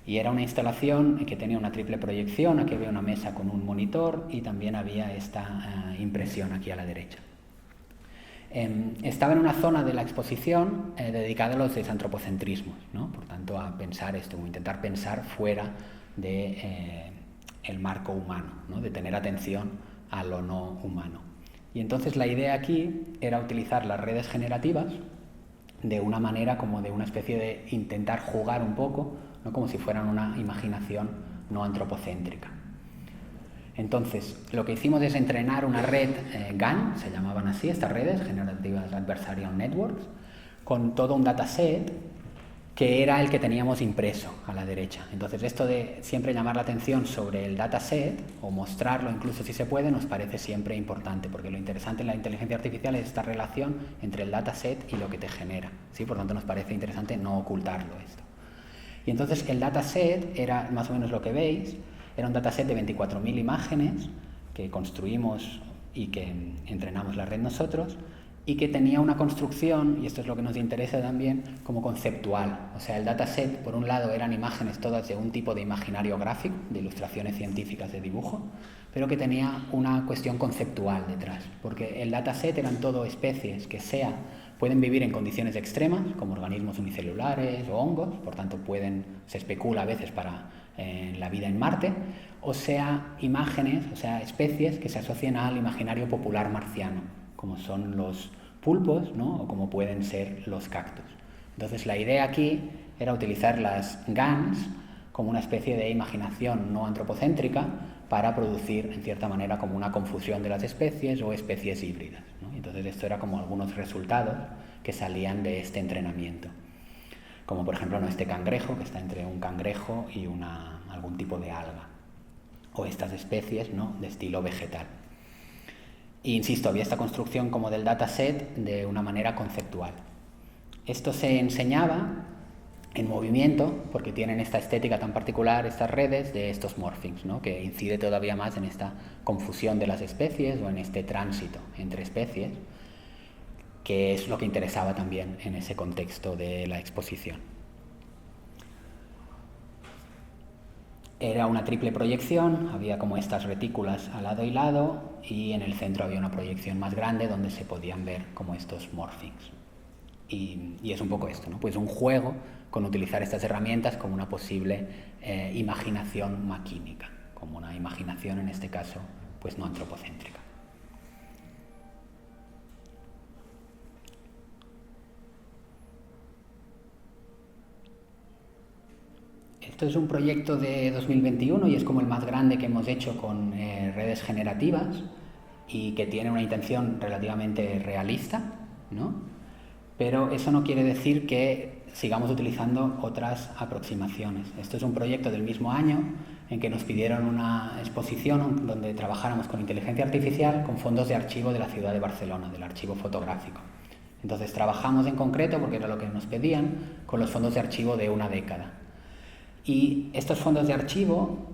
Y era una instalación que tenía una triple proyección, aquí había una mesa con un monitor y también había esta impresión aquí a la derecha. Estaba en una zona de la exposición dedicada a los desantropocentrismos, ¿no? Por tanto, a pensar esto, o intentar pensar fuera de el marco humano, ¿no? De tener atención a lo no humano. Y entonces la idea aquí era utilizar las redes generativas de una manera como de una especie de intentar jugar un poco, ¿no? Como si fueran una imaginación no antropocéntrica. Entonces, lo que hicimos es entrenar una red GAN, se llamaban así estas redes, Generative Adversarial Networks, con todo un dataset que era el que teníamos impreso a la derecha. Entonces, esto de siempre llamar la atención sobre el dataset, o mostrarlo incluso si se puede, nos parece siempre importante, porque lo interesante en la inteligencia artificial es esta relación entre el dataset y lo que te genera, ¿sí? Por tanto, nos parece interesante no ocultarlo esto. Y entonces, el dataset era más o menos lo que veis. Era un dataset de 24.000 imágenes que construimos y que entrenamos la red nosotros y que tenía una construcción, y esto es lo que nos interesa también, como conceptual. O sea, el dataset, por un lado, eran imágenes todas de un tipo de imaginario gráfico, de ilustraciones científicas de dibujo, pero que tenía una cuestión conceptual detrás, porque el dataset eran todo especies que pueden vivir en condiciones extremas, como organismos unicelulares o hongos, por tanto se especula a veces para la vida en Marte, o sea, imágenes, o sea, especies que se asocian al imaginario popular marciano, como son los pulpos, ¿no? O como pueden ser los cactus. Entonces, la idea aquí era utilizar las GANs como una especie de imaginación no antropocéntrica para producir, en cierta manera, como una confusión de las especies o especies híbridas, ¿no? Entonces, esto era como algunos resultados que salían de este entrenamiento. Como por ejemplo, ¿no? Este cangrejo, que está entre un cangrejo y algún tipo de alga. O estas especies, ¿no? De estilo vegetal. E insisto, había esta construcción como del dataset de una manera conceptual. Esto se enseñaba en movimiento, porque tienen esta estética tan particular, estas redes de estos morphings, ¿no? Que incide todavía más en esta confusión de las especies o en este tránsito entre especies, que es lo que interesaba también en ese contexto de la exposición. Era una triple proyección, había como estas retículas al lado y lado, y en el centro había una proyección más grande donde se podían ver como estos morphings. Y es un poco esto, ¿no? Pues un juego con utilizar estas herramientas como una posible imaginación maquínica, como una imaginación en este caso pues no antropocéntrica. Esto es un proyecto de 2021 y es como el más grande que hemos hecho con redes generativas y que tiene una intención relativamente realista, ¿no? Pero eso no quiere decir que sigamos utilizando otras aproximaciones. Esto es un proyecto del mismo año en que nos pidieron una exposición donde trabajáramos con inteligencia artificial con fondos de archivo de la ciudad de Barcelona, del archivo fotográfico. Entonces trabajamos en concreto, porque era lo que nos pedían, con los fondos de archivo de una década. Y estos fondos de archivo,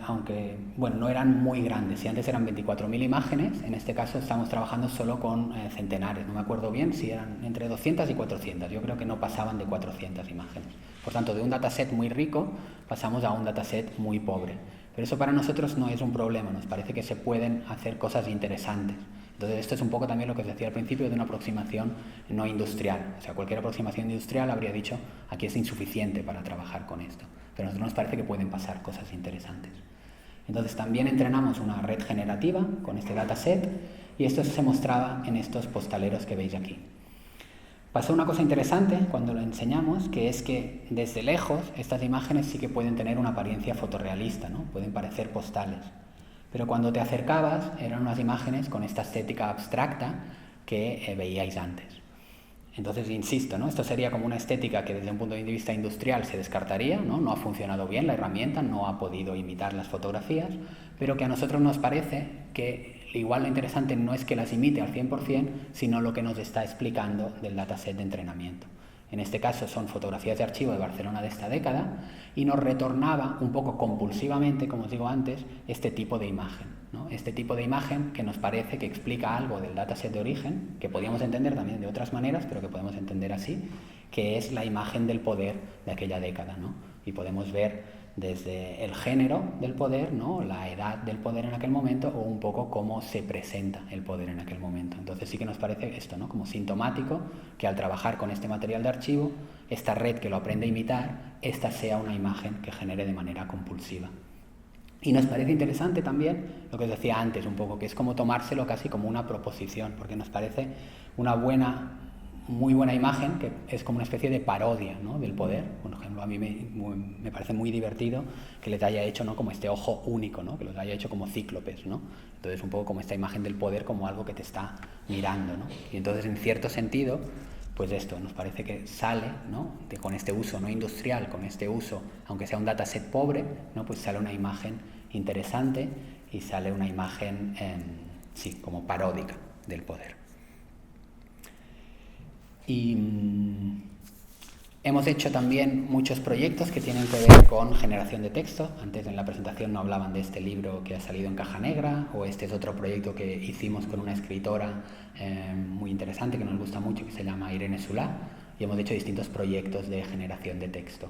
aunque no eran muy grandes, si antes eran 24.000 imágenes, en este caso estamos trabajando solo con centenares, no me acuerdo bien si eran entre 200 y 400, yo creo que no pasaban de 400 imágenes. Por tanto, de un dataset muy rico pasamos a un dataset muy pobre. Pero eso para nosotros no es un problema, nos parece que se pueden hacer cosas interesantes. Entonces esto es un poco también lo que os decía al principio de una aproximación no industrial. O sea, cualquier aproximación industrial habría dicho aquí es insuficiente para trabajar con esto. Pero a nosotros nos parece que pueden pasar cosas interesantes. Entonces también entrenamos una red generativa con este dataset y esto se mostraba en estos postaleros que veis aquí. Pasó una cosa interesante cuando lo enseñamos, que es que desde lejos estas imágenes sí que pueden tener una apariencia fotorrealista, ¿no? Pueden parecer postales. Pero cuando te acercabas eran unas imágenes con esta estética abstracta que veíais antes. Entonces, insisto, ¿no? Esto sería como una estética que desde un punto de vista industrial se descartaría, ¿no? No ha funcionado bien la herramienta, no ha podido imitar las fotografías, pero que a nosotros nos parece que igual lo interesante no es que las imite al 100%, sino lo que nos está explicando del dataset de entrenamiento. En este caso son fotografías de archivo de Barcelona de esta década y nos retornaba un poco compulsivamente, como os digo antes, este tipo de imagen, ¿no? Este tipo de imagen que nos parece que explica algo del dataset de origen, que podíamos entender también de otras maneras, pero que podemos entender así, que es la imagen del poder de aquella década, ¿no? Y podemos ver desde el género del poder, ¿no? La edad del poder en aquel momento o un poco cómo se presenta el poder en aquel momento. Entonces sí que nos parece esto, ¿no? Como sintomático que al trabajar con este material de archivo, esta red que lo aprende a imitar, esta sea una imagen que genere de manera compulsiva. Y nos parece interesante también lo que os decía antes un poco, que es como tomárselo casi como una proposición, porque nos parece una muy buena imagen, que es como una especie de parodia, ¿no? Del poder. Por ejemplo, a mí me parece muy divertido que les haya hecho, ¿no? Como este ojo único, ¿no? Que los haya hecho como cíclopes, ¿no? Entonces un poco como esta imagen del poder como algo que te está mirando, ¿no? Y entonces en cierto sentido, pues esto nos parece que sale, ¿no? Con este uso no industrial, con este uso, aunque sea un dataset pobre, ¿no? Pues sale una imagen interesante y sale una imagen, sí, como paródica del poder. Y hemos hecho también muchos proyectos que tienen que ver con generación de texto. Antes en la presentación no hablaban de este libro que ha salido en Caja Negra, o este es otro proyecto que hicimos con una escritora muy interesante que nos gusta mucho, que se llama Irene Sulá, y hemos hecho distintos proyectos de generación de texto.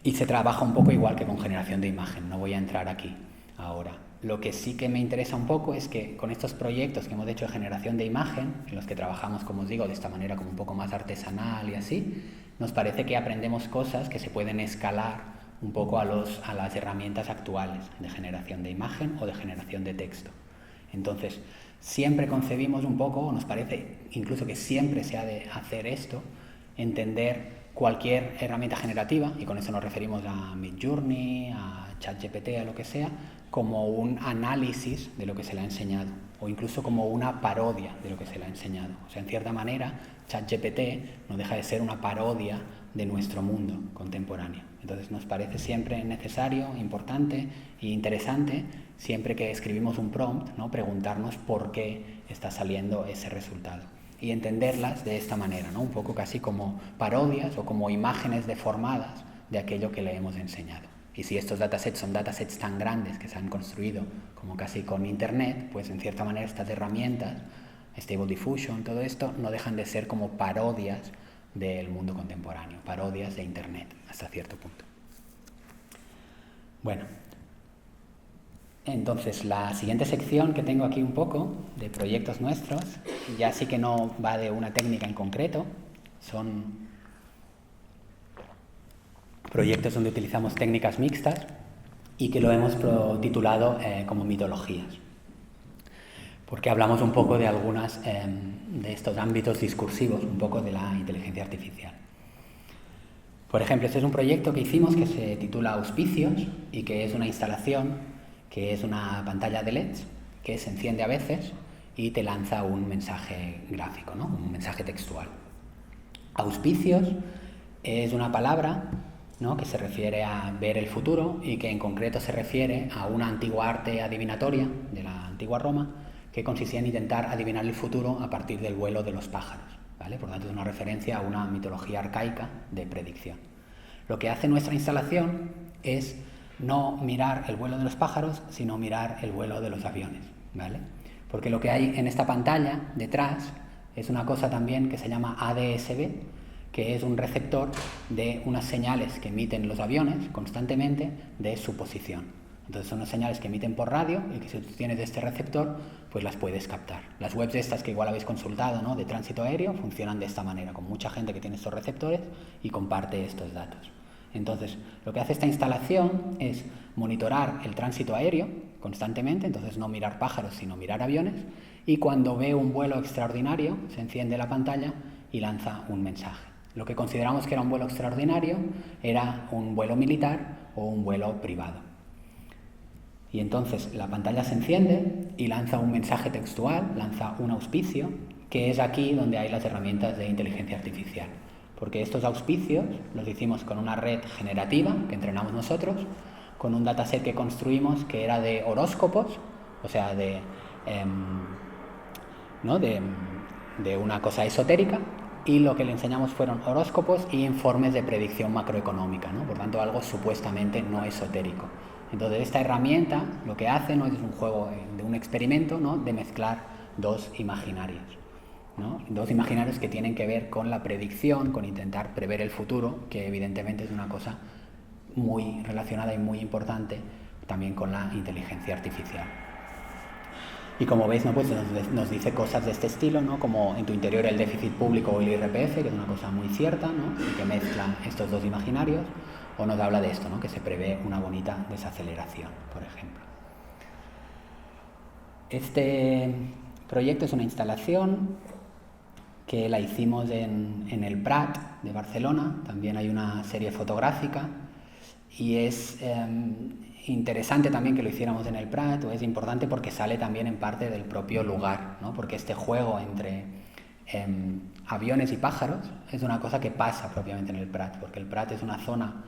Y se trabaja un poco igual que con generación de imagen, no voy a entrar aquí ahora. Lo que sí que me interesa un poco es que con estos proyectos que hemos hecho de generación de imagen, en los que trabajamos, como os digo, de esta manera como un poco más artesanal y así, nos parece que aprendemos cosas que se pueden escalar un poco a las herramientas actuales de generación de imagen o de generación de texto. Entonces, siempre concebimos un poco, o nos parece incluso que siempre se ha de hacer esto, entender cualquier herramienta generativa, y con eso nos referimos a Midjourney, a ChatGPT, a lo que sea, como un análisis de lo que se le ha enseñado, o incluso como una parodia de lo que se le ha enseñado. O sea, en cierta manera, ChatGPT no deja de ser una parodia de nuestro mundo contemporáneo. Entonces nos parece siempre necesario, importante e interesante, siempre que escribimos un prompt, ¿no? Preguntarnos por qué está saliendo ese resultado. Y entenderlas de esta manera, ¿no? Un poco casi como parodias o como imágenes deformadas de aquello que le hemos enseñado. Y si estos datasets son datasets tan grandes que se han construido como casi con Internet, pues en cierta manera estas herramientas, Stable Diffusion, todo esto, no dejan de ser como parodias del mundo contemporáneo, parodias de Internet, hasta cierto punto. Bueno, entonces la siguiente sección que tengo aquí un poco de proyectos nuestros, ya sí que no va de una técnica en concreto, son proyectos donde utilizamos técnicas mixtas y que lo hemos titulado como mitologías, porque hablamos un poco de algunas de estos ámbitos discursivos, un poco de la inteligencia artificial. Por ejemplo, este es un proyecto que hicimos que se titula Auspicios y que es una instalación que es una pantalla de LEDs que se enciende a veces y te lanza un mensaje gráfico, ¿no? Un mensaje textual. Auspicios es una palabra, ¿no? Que se refiere a ver el futuro y que en concreto se refiere a una antigua arte adivinatoria de la antigua Roma que consistía en intentar adivinar el futuro a partir del vuelo de los pájaros, ¿vale? Por lo tanto es una referencia a una mitología arcaica de predicción. Lo que hace nuestra instalación es no mirar el vuelo de los pájaros, sino mirar el vuelo de los aviones, ¿vale? Porque lo que hay en esta pantalla detrás es una cosa también que se llama ADS-B, que es un receptor de unas señales que emiten los aviones constantemente de su posición. Entonces son las señales que emiten por radio y que si tú tienes este receptor, pues las puedes captar. Las webs estas que igual habéis consultado, ¿no?, de tránsito aéreo, funcionan de esta manera, con mucha gente que tiene estos receptores y comparte estos datos. Entonces, lo que hace esta instalación es monitorar el tránsito aéreo constantemente, entonces no mirar pájaros, sino mirar aviones, y cuando ve un vuelo extraordinario, se enciende la pantalla y lanza un mensaje. Lo que consideramos que era un vuelo extraordinario era un vuelo militar o un vuelo privado. Y entonces la pantalla se enciende y lanza un mensaje textual, lanza un auspicio, que es aquí donde hay las herramientas de inteligencia artificial. Porque estos auspicios los hicimos con una red generativa que entrenamos nosotros, con un dataset que construimos que era de horóscopos, o sea, de una cosa esotérica, y lo que le enseñamos fueron horóscopos y informes de predicción macroeconómica, ¿no? Por tanto, algo supuestamente no esotérico. Entonces, esta herramienta lo que hace, ¿no?, es un juego de un experimento, ¿no?, de mezclar dos imaginarios, ¿no? Dos imaginarios que tienen que ver con la predicción, con intentar prever el futuro, que evidentemente es una cosa muy relacionada y muy importante también con la inteligencia artificial. Y como veis, ¿no?, pues nos dice cosas de este estilo, ¿no?, como en tu interior el déficit público o el IRPF, que es una cosa muy cierta, ¿no?, y que mezcla estos dos imaginarios, o nos habla de esto, ¿no?, que se prevé una bonita desaceleración, por ejemplo. Este proyecto es una instalación que la hicimos en el Prat de Barcelona. También hay una serie fotográfica y es interesante también que lo hiciéramos en el Prat, o es importante porque sale también en parte del propio lugar, ¿no?, porque este juego entre aviones y pájaros es una cosa que pasa propiamente en el Prat, porque el Prat es una zona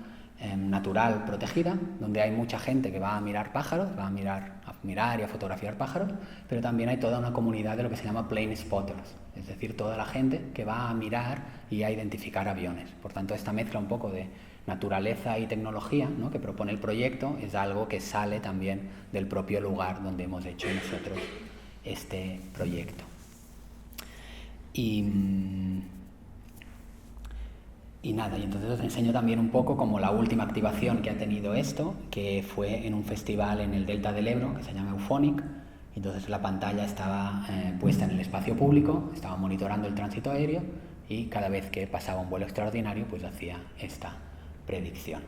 natural protegida, donde hay mucha gente que va a mirar pájaros, va a mirar y a fotografiar pájaros, pero también hay toda una comunidad de lo que se llama plane spotters, es decir, toda la gente que va a mirar y a identificar aviones. Por tanto, esta mezcla un poco de naturaleza y tecnología, ¿no?, que propone el proyecto es algo que sale también del propio lugar donde hemos hecho nosotros este proyecto. Y nada, y entonces os enseño también un poco como la última activación que ha tenido esto, que fue en un festival en el Delta del Ebro, que se llama Euphonic. Entonces la pantalla estaba puesta en el espacio público, estaba monitorando el tránsito aéreo y cada vez que pasaba un vuelo extraordinario, pues hacía esta predicción.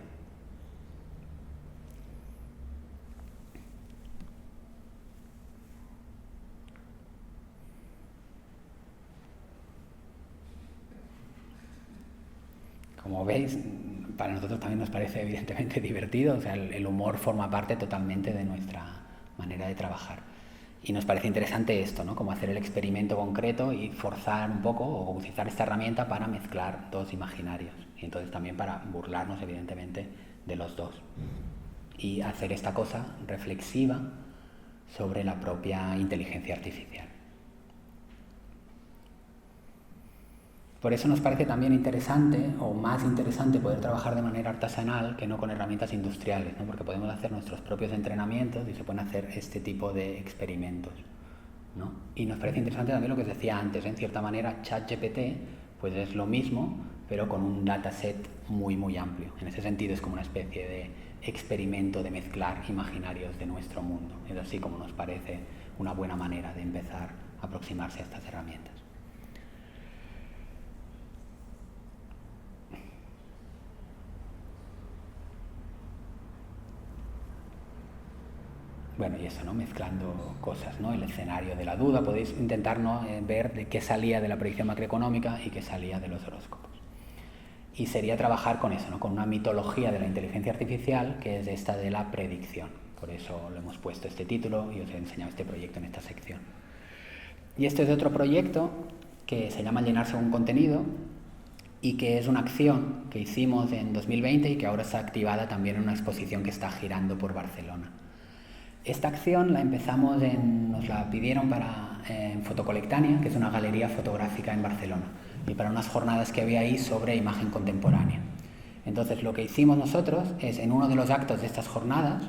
Como veis, para nosotros también nos parece evidentemente divertido, o sea, el humor forma parte totalmente de nuestra manera de trabajar. Y nos parece interesante esto, ¿no?, como hacer el experimento concreto y forzar un poco o utilizar esta herramienta para mezclar dos imaginarios. Y entonces también para burlarnos evidentemente de los dos. Y hacer esta cosa reflexiva sobre la propia inteligencia artificial. Por eso nos parece también interesante, o más interesante, poder trabajar de manera artesanal que no con herramientas industriales, ¿no?, porque podemos hacer nuestros propios entrenamientos y se pueden hacer este tipo de experimentos, ¿no? Y nos parece interesante también lo que os decía antes, en cierta manera ChatGPT pues es lo mismo, pero con un dataset muy muy amplio. En ese sentido es como una especie de experimento de mezclar imaginarios de nuestro mundo. Es así como nos parece una buena manera de empezar a aproximarse a estas herramientas. Bueno, y eso, ¿no?, mezclando cosas, ¿no?, el escenario de la duda. Podéis intentar, ¿no?, ver de qué salía de la predicción macroeconómica y qué salía de los horóscopos. Y sería trabajar con eso, ¿no?, con una mitología de la inteligencia artificial que es esta de la predicción. Por eso le hemos puesto este título y os he enseñado este proyecto en esta sección. Y este es otro proyecto que se llama Llenarse un contenido y que es una acción que hicimos en 2020 y que ahora está activada también en una exposición que está girando por Barcelona. Esta acción la empezamos nos la pidieron en Fotocolectania, que es una galería fotográfica en Barcelona, y para unas jornadas que había ahí sobre imagen contemporánea. Entonces lo que hicimos nosotros es, en uno de los actos de estas jornadas,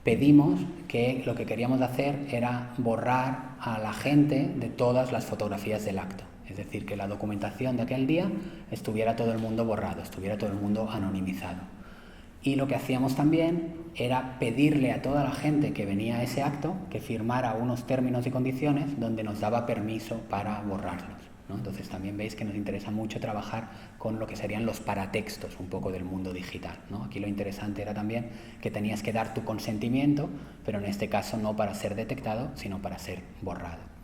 pedimos que lo que queríamos hacer era borrar a la gente de todas las fotografías del acto. Es decir, que la documentación de aquel día estuviera todo el mundo borrado, estuviera todo el mundo anonimizado. Y lo que hacíamos también era pedirle a toda la gente que venía a ese acto que firmara unos términos y condiciones donde nos daba permiso para borrarlos, ¿no? Entonces también veis que nos interesa mucho trabajar con lo que serían los paratextos un poco del mundo digital, ¿no? Aquí lo interesante era también que tenías que dar tu consentimiento, pero en este caso no para ser detectado, sino para ser borrado.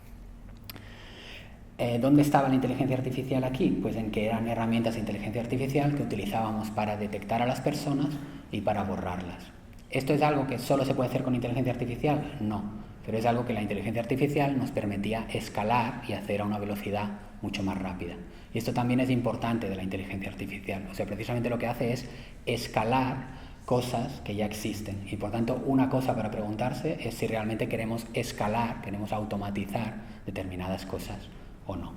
¿Dónde estaba la inteligencia artificial aquí? Pues en que eran herramientas de inteligencia artificial que utilizábamos para detectar a las personas y para borrarlas. ¿Esto es algo que solo se puede hacer con inteligencia artificial? No, pero es algo que la inteligencia artificial nos permitía escalar y hacer a una velocidad mucho más rápida. Y esto también es importante de la inteligencia artificial. O sea, precisamente lo que hace es escalar cosas que ya existen. Y por tanto, una cosa para preguntarse es si realmente queremos escalar, queremos automatizar determinadas cosas o no.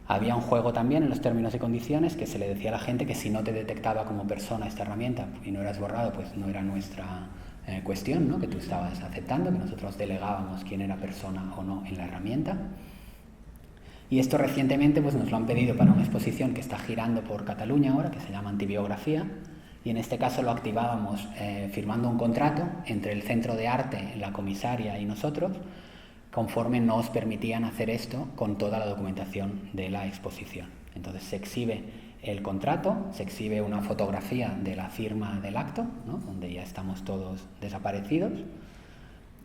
Había un juego también en los términos y condiciones que se le decía a la gente que si no te detectaba como persona esta herramienta y no eras borrado, pues no era nuestra cuestión, ¿no? Que tú estabas aceptando, que nosotros delegábamos quién era persona o no en la herramienta. Y esto recientemente pues nos lo han pedido para una exposición que está girando por Cataluña ahora, que se llama Antibiografía, y en este caso lo activábamos firmando un contrato entre el Centro de Arte, la comisaria y nosotros, conforme nos permitían hacer esto con toda la documentación de la exposición. Entonces se exhibe el contrato, se exhibe una fotografía de la firma del acto, ¿no? Donde ya estamos todos desaparecidos,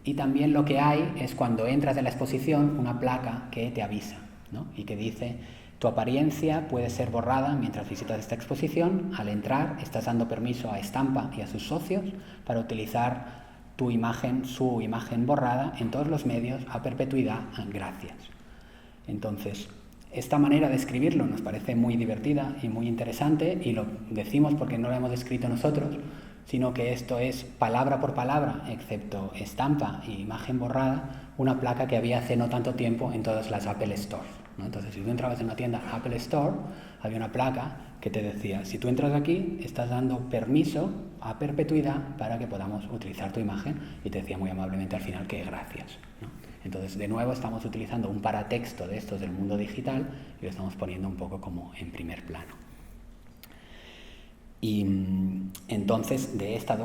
y también lo que hay es cuando entras en la exposición una placa que te avisa, ¿no? Y que dice: tu apariencia puede ser borrada mientras visitas esta exposición. Al entrar estás dando permiso a Estampa y a sus socios para utilizar tu imagen, su imagen borrada en todos los medios a perpetuidad, gracias. Entonces, esta manera de escribirlo nos parece muy divertida y muy interesante, y lo decimos porque no lo hemos escrito nosotros, sino que esto es palabra por palabra, excepto estampa y imagen borrada, una placa que había hace no tanto tiempo en todas las Apple Stores, ¿no? Entonces, si tú entrabas en una tienda Apple Store, había una placa que te decía: si tú entras aquí, estás dando permiso a perpetuidad para que podamos utilizar tu imagen, y te decía muy amablemente al final que gracias, ¿no? Entonces, de nuevo, estamos utilizando un paratexto de estos del mundo digital y lo estamos poniendo un poco como en primer plano. Y entonces, de esta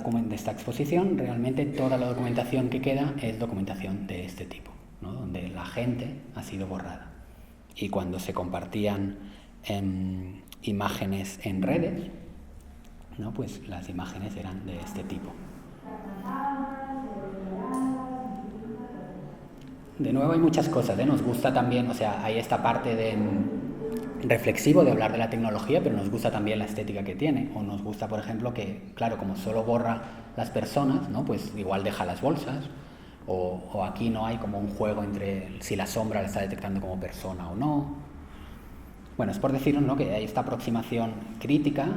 exposición, realmente toda la documentación que queda es documentación de este tipo, ¿no? Donde la gente ha sido borrada. Y cuando se compartían imágenes en redes, ¿no? Pues las imágenes eran de este tipo. De nuevo, hay muchas cosas, ¿eh? Nos gusta también, o sea, hay esta parte de reflexivo de hablar de la tecnología, pero nos gusta también la estética que tiene. O nos gusta, por ejemplo, que, claro, como solo borra las personas, ¿no? Pues igual deja las bolsas. O aquí no hay como un juego entre si la sombra la está detectando como persona o no. Bueno, es por deciros, ¿no?, que hay esta aproximación crítica,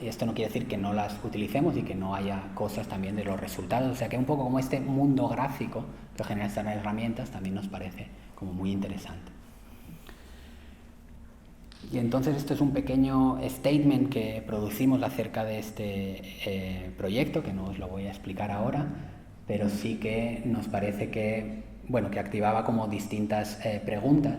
y esto no quiere decir que no las utilicemos y que no haya cosas también de los resultados. O sea, que un poco como este mundo gráfico que genera estas herramientas también nos parece como muy interesante. Y entonces esto es un pequeño statement que producimos acerca de este proyecto, que no os lo voy a explicar ahora, pero sí que nos parece que, bueno, que activaba como distintas preguntas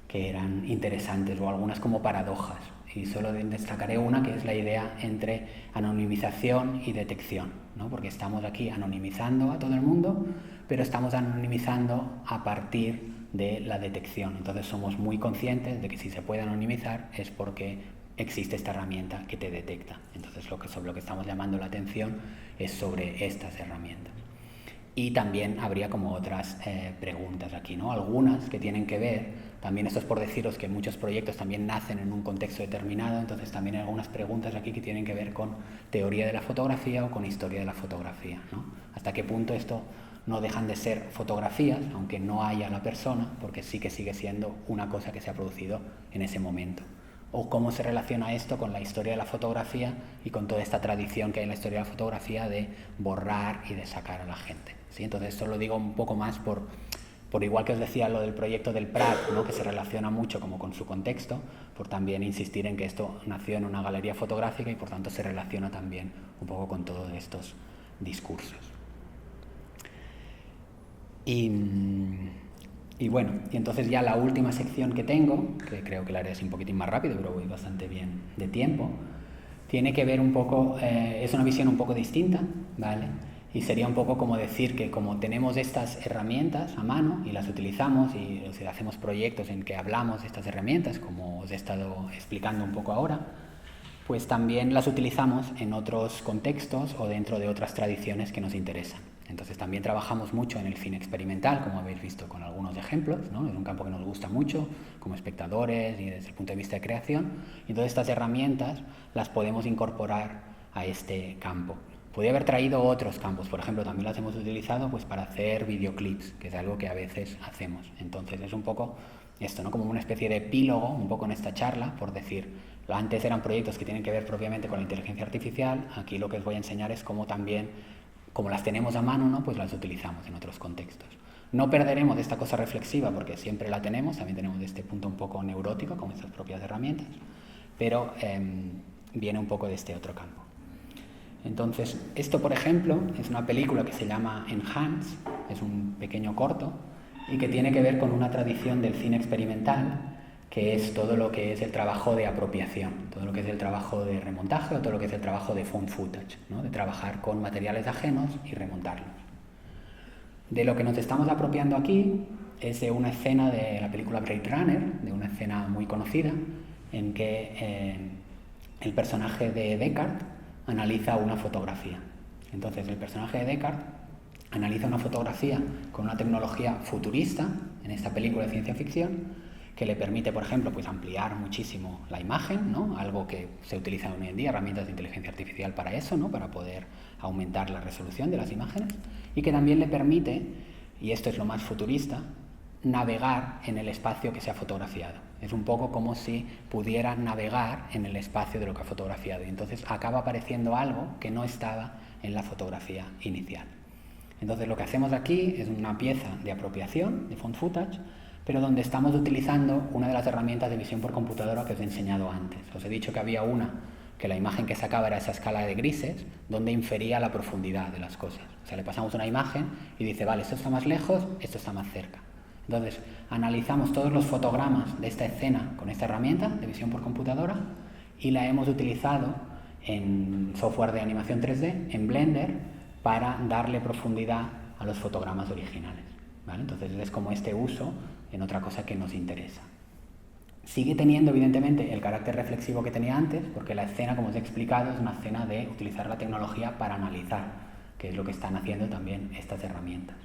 que eran interesantes, o algunas como paradojas. Y solo destacaré una, que es la idea entre anonimización y detección, ¿no? Porque estamos aquí anonimizando a todo el mundo, pero estamos anonimizando a partir de la detección. Entonces somos muy conscientes de que si se puede anonimizar es porque existe esta herramienta que te detecta. Entonces sobre lo que estamos llamando la atención es sobre estas herramientas. Y también habría como otras preguntas aquí, ¿no? Algunas que tienen que ver, también esto es por deciros que muchos proyectos también nacen en un contexto determinado, entonces también hay algunas preguntas aquí que tienen que ver con teoría de la fotografía o con historia de la fotografía, ¿no? Hasta qué punto esto no dejan de ser fotografías, aunque no haya la persona, porque sí que sigue siendo una cosa que se ha producido en ese momento. O cómo se relaciona esto con la historia de la fotografía y con toda esta tradición que hay en la historia de la fotografía de borrar y de sacar a la gente, ¿sí? Entonces esto lo digo un poco más por igual que os decía lo del proyecto del Prat, ¿no?, que se relaciona mucho como con su contexto, por también insistir en que esto nació en una galería fotográfica y por tanto se relaciona también un poco con todos estos discursos. Y bueno, y entonces ya la última sección que tengo, que creo que la haré así un poquitín más rápido, pero voy bastante bien de tiempo, tiene que ver un poco, es una visión un poco distinta, ¿vale? Y sería un poco como decir que como tenemos estas herramientas a mano y las utilizamos y hacemos proyectos en que hablamos de estas herramientas, como os he estado explicando un poco ahora, pues también las utilizamos en otros contextos o dentro de otras tradiciones que nos interesan. Entonces también trabajamos mucho en el cine experimental, como habéis visto con algunos ejemplos, ¿no? Es un campo que nos gusta mucho como espectadores y desde el punto de vista de creación. Y todas estas herramientas las podemos incorporar a este campo. Podría haber traído otros campos, por ejemplo, también las hemos utilizado pues, para hacer videoclips, que es algo que a veces hacemos. Entonces es un poco esto, ¿no? Como una especie de epílogo, un poco en esta charla, por decir, antes eran proyectos que tienen que ver propiamente con la inteligencia artificial, aquí lo que os voy a enseñar es cómo también, como las tenemos a mano, ¿no? Pues las utilizamos en otros contextos. No perderemos esta cosa reflexiva porque siempre la tenemos, también tenemos este punto un poco neurótico con estas propias herramientas, pero viene un poco de este otro campo. Entonces, esto por ejemplo es una película que se llama Enhance, es un pequeño corto y que tiene que ver con una tradición del cine experimental que es todo lo que es el trabajo de apropiación, todo lo que es el trabajo de remontaje o todo lo que es el trabajo de found footage, ¿no? De trabajar con materiales ajenos y remontarlos. De lo que nos estamos apropiando aquí es de una escena de la película Blade Runner, de una escena muy conocida, en que el personaje de Deckard analiza una fotografía. Entonces el personaje de Deckard analiza una fotografía con una tecnología futurista, en esta película de ciencia ficción, que le permite, por ejemplo, pues ampliar muchísimo la imagen, ¿no? Algo que se utiliza hoy en día, herramientas de inteligencia artificial para eso, ¿no? Para poder aumentar la resolución de las imágenes, y que también le permite, y esto es lo más futurista, navegar en el espacio que se ha fotografiado. Es un poco como si pudiera navegar en el espacio de lo que ha fotografiado, y entonces acaba apareciendo algo que no estaba en la fotografía inicial. Entonces lo que hacemos aquí es una pieza de apropiación, de found footage, pero donde estamos utilizando una de las herramientas de visión por computadora que os he enseñado antes. Os he dicho que había una, que la imagen que sacaba era esa escala de grises, donde infería la profundidad de las cosas. O sea, le pasamos una imagen y dice, vale, esto está más lejos, esto está más cerca. Entonces, analizamos todos los fotogramas de esta escena con esta herramienta de visión por computadora y la hemos utilizado en software de animación 3D, en Blender, para darle profundidad a los fotogramas originales, ¿vale? Entonces es como este uso en otra cosa que nos interesa. Sigue teniendo evidentemente el carácter reflexivo que tenía antes, porque la escena, como os he explicado, es una escena de utilizar la tecnología para analizar, que es lo que están haciendo también estas herramientas.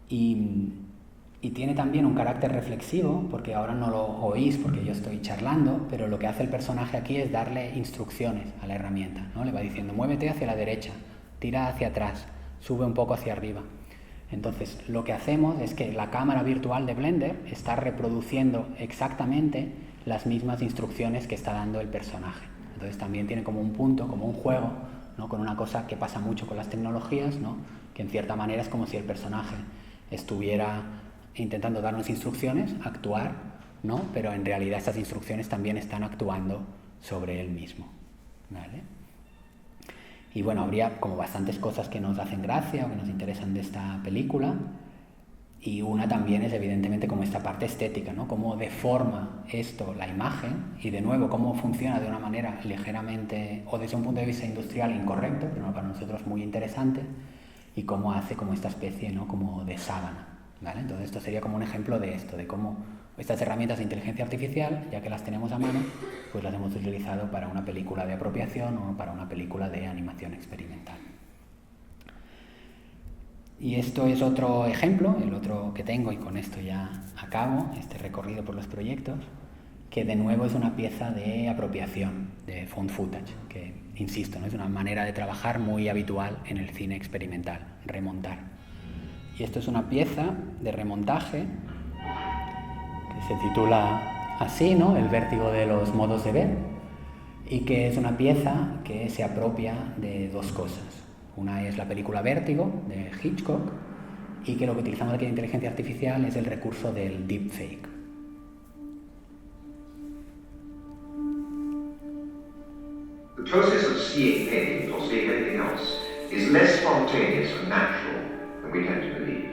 Y tiene también un carácter reflexivo, porque ahora no lo oís porque yo estoy charlando, pero lo que hace el personaje aquí es darle instrucciones a la herramienta, ¿no? Le va diciendo, muévete hacia la derecha, tira hacia atrás, sube un poco hacia arriba. Entonces, lo que hacemos es que la cámara virtual de Blender está reproduciendo exactamente las mismas instrucciones que está dando el personaje. Entonces, también tiene como un punto, como un juego, ¿no? Con una cosa que pasa mucho con las tecnologías, ¿no? Que en cierta manera es como si el personaje estuviera intentando darnos instrucciones, actuar, ¿no? Pero en realidad estas instrucciones también están actuando sobre él mismo, ¿vale? Y bueno, habría como bastantes cosas que nos hacen gracia o que nos interesan de esta película, y una también es evidentemente como esta parte estética, ¿no? Cómo deforma esto la imagen y de nuevo cómo funciona de una manera ligeramente o desde un punto de vista industrial incorrecto, pero para nosotros muy interesante, y cómo hace como esta especie, ¿no? Como de sábana, ¿vale? Entonces esto sería como un ejemplo de esto, de cómo estas herramientas de inteligencia artificial, ya que las tenemos a mano, pues las hemos utilizado para una película de apropiación o para una película de animación experimental. Y esto es otro ejemplo, el otro que tengo, y con esto ya acabo este recorrido por los proyectos, que de nuevo es una pieza de apropiación, de found footage, que, insisto, ¿no? Es una manera de trabajar muy habitual en el cine experimental, remontar. Y esto es una pieza de remontaje que se titula así, ¿no? El vértigo de los modos de ver, y que es una pieza que se apropia de dos cosas. Una es la película Vértigo, de Hitchcock, y que lo que utilizamos aquí en inteligencia artificial es el recurso del deepfake. The process of seeing anything or seeing anything else is less spontaneous and natural than we tend to believe.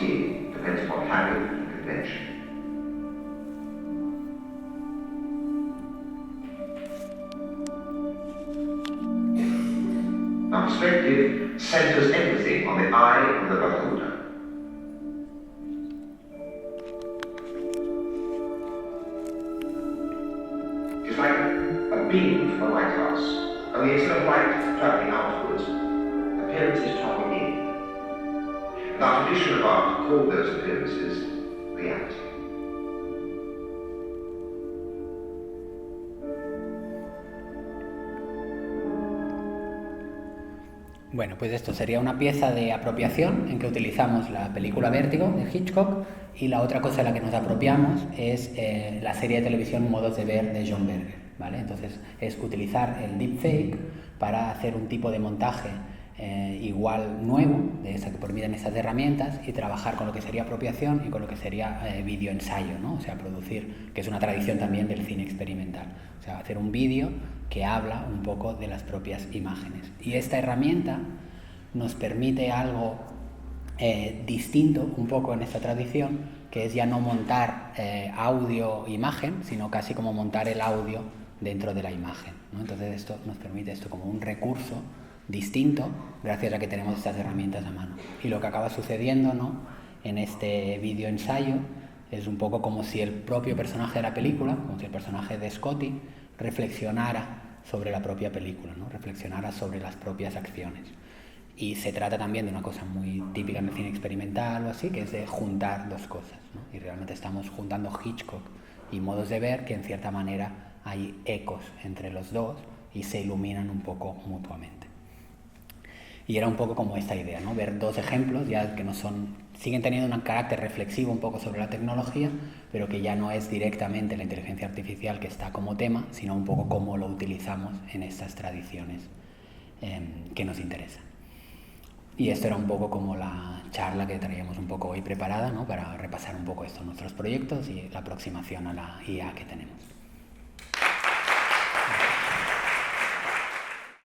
seeing depends upon habit and convention. Now, perspective centers everything on the eye of the beholder. It's like a beam from a lighthouse, only instead of light traveling outwards, appearances travel in. And our tradition of art called those appearances reality. Bueno, pues esto sería una pieza de apropiación en que utilizamos la película Vértigo de Hitchcock, y la otra cosa en la que nos apropiamos es la serie de televisión Modos de Ver de John Berger, ¿vale? Entonces es utilizar el deepfake para hacer un tipo de montaje igual nuevo, de esa que permiten esas herramientas, y trabajar con lo que sería apropiación y con lo que sería vídeo-ensayo, ¿no? O sea, producir, que es una tradición también del cine experimental, o sea, hacer un vídeo que habla un poco de las propias imágenes. Y esta herramienta nos permite algo distinto un poco en esta tradición, que es ya no montar audio-imagen, sino casi como montar el audio dentro de la imagen, ¿no? Entonces esto nos permite esto como un recurso distinto gracias a que tenemos estas herramientas a mano. Y lo que acaba sucediendo, ¿no?, en este vídeo ensayo es un poco como si el propio personaje de la película, como si el personaje de Scotty reflexionara sobre la propia película, ¿no?, reflexionara sobre las propias acciones. Y se trata también de una cosa muy típica en el cine experimental o así, que es de juntar dos cosas, ¿no? Y realmente estamos juntando Hitchcock y Modos de Ver, que en cierta manera hay ecos entre los dos y se iluminan un poco mutuamente. Y era un poco como esta idea, ¿no?, ver dos ejemplos ya que no son, siguen teniendo un carácter reflexivo un poco sobre la tecnología, pero que ya no es directamente la inteligencia artificial que está como tema, sino un poco cómo lo utilizamos en estas tradiciones que nos interesan. Y esto era un poco como la charla que traíamos un poco hoy preparada, ¿no?, para repasar un poco estos nuestros proyectos y la aproximación a la IA que tenemos.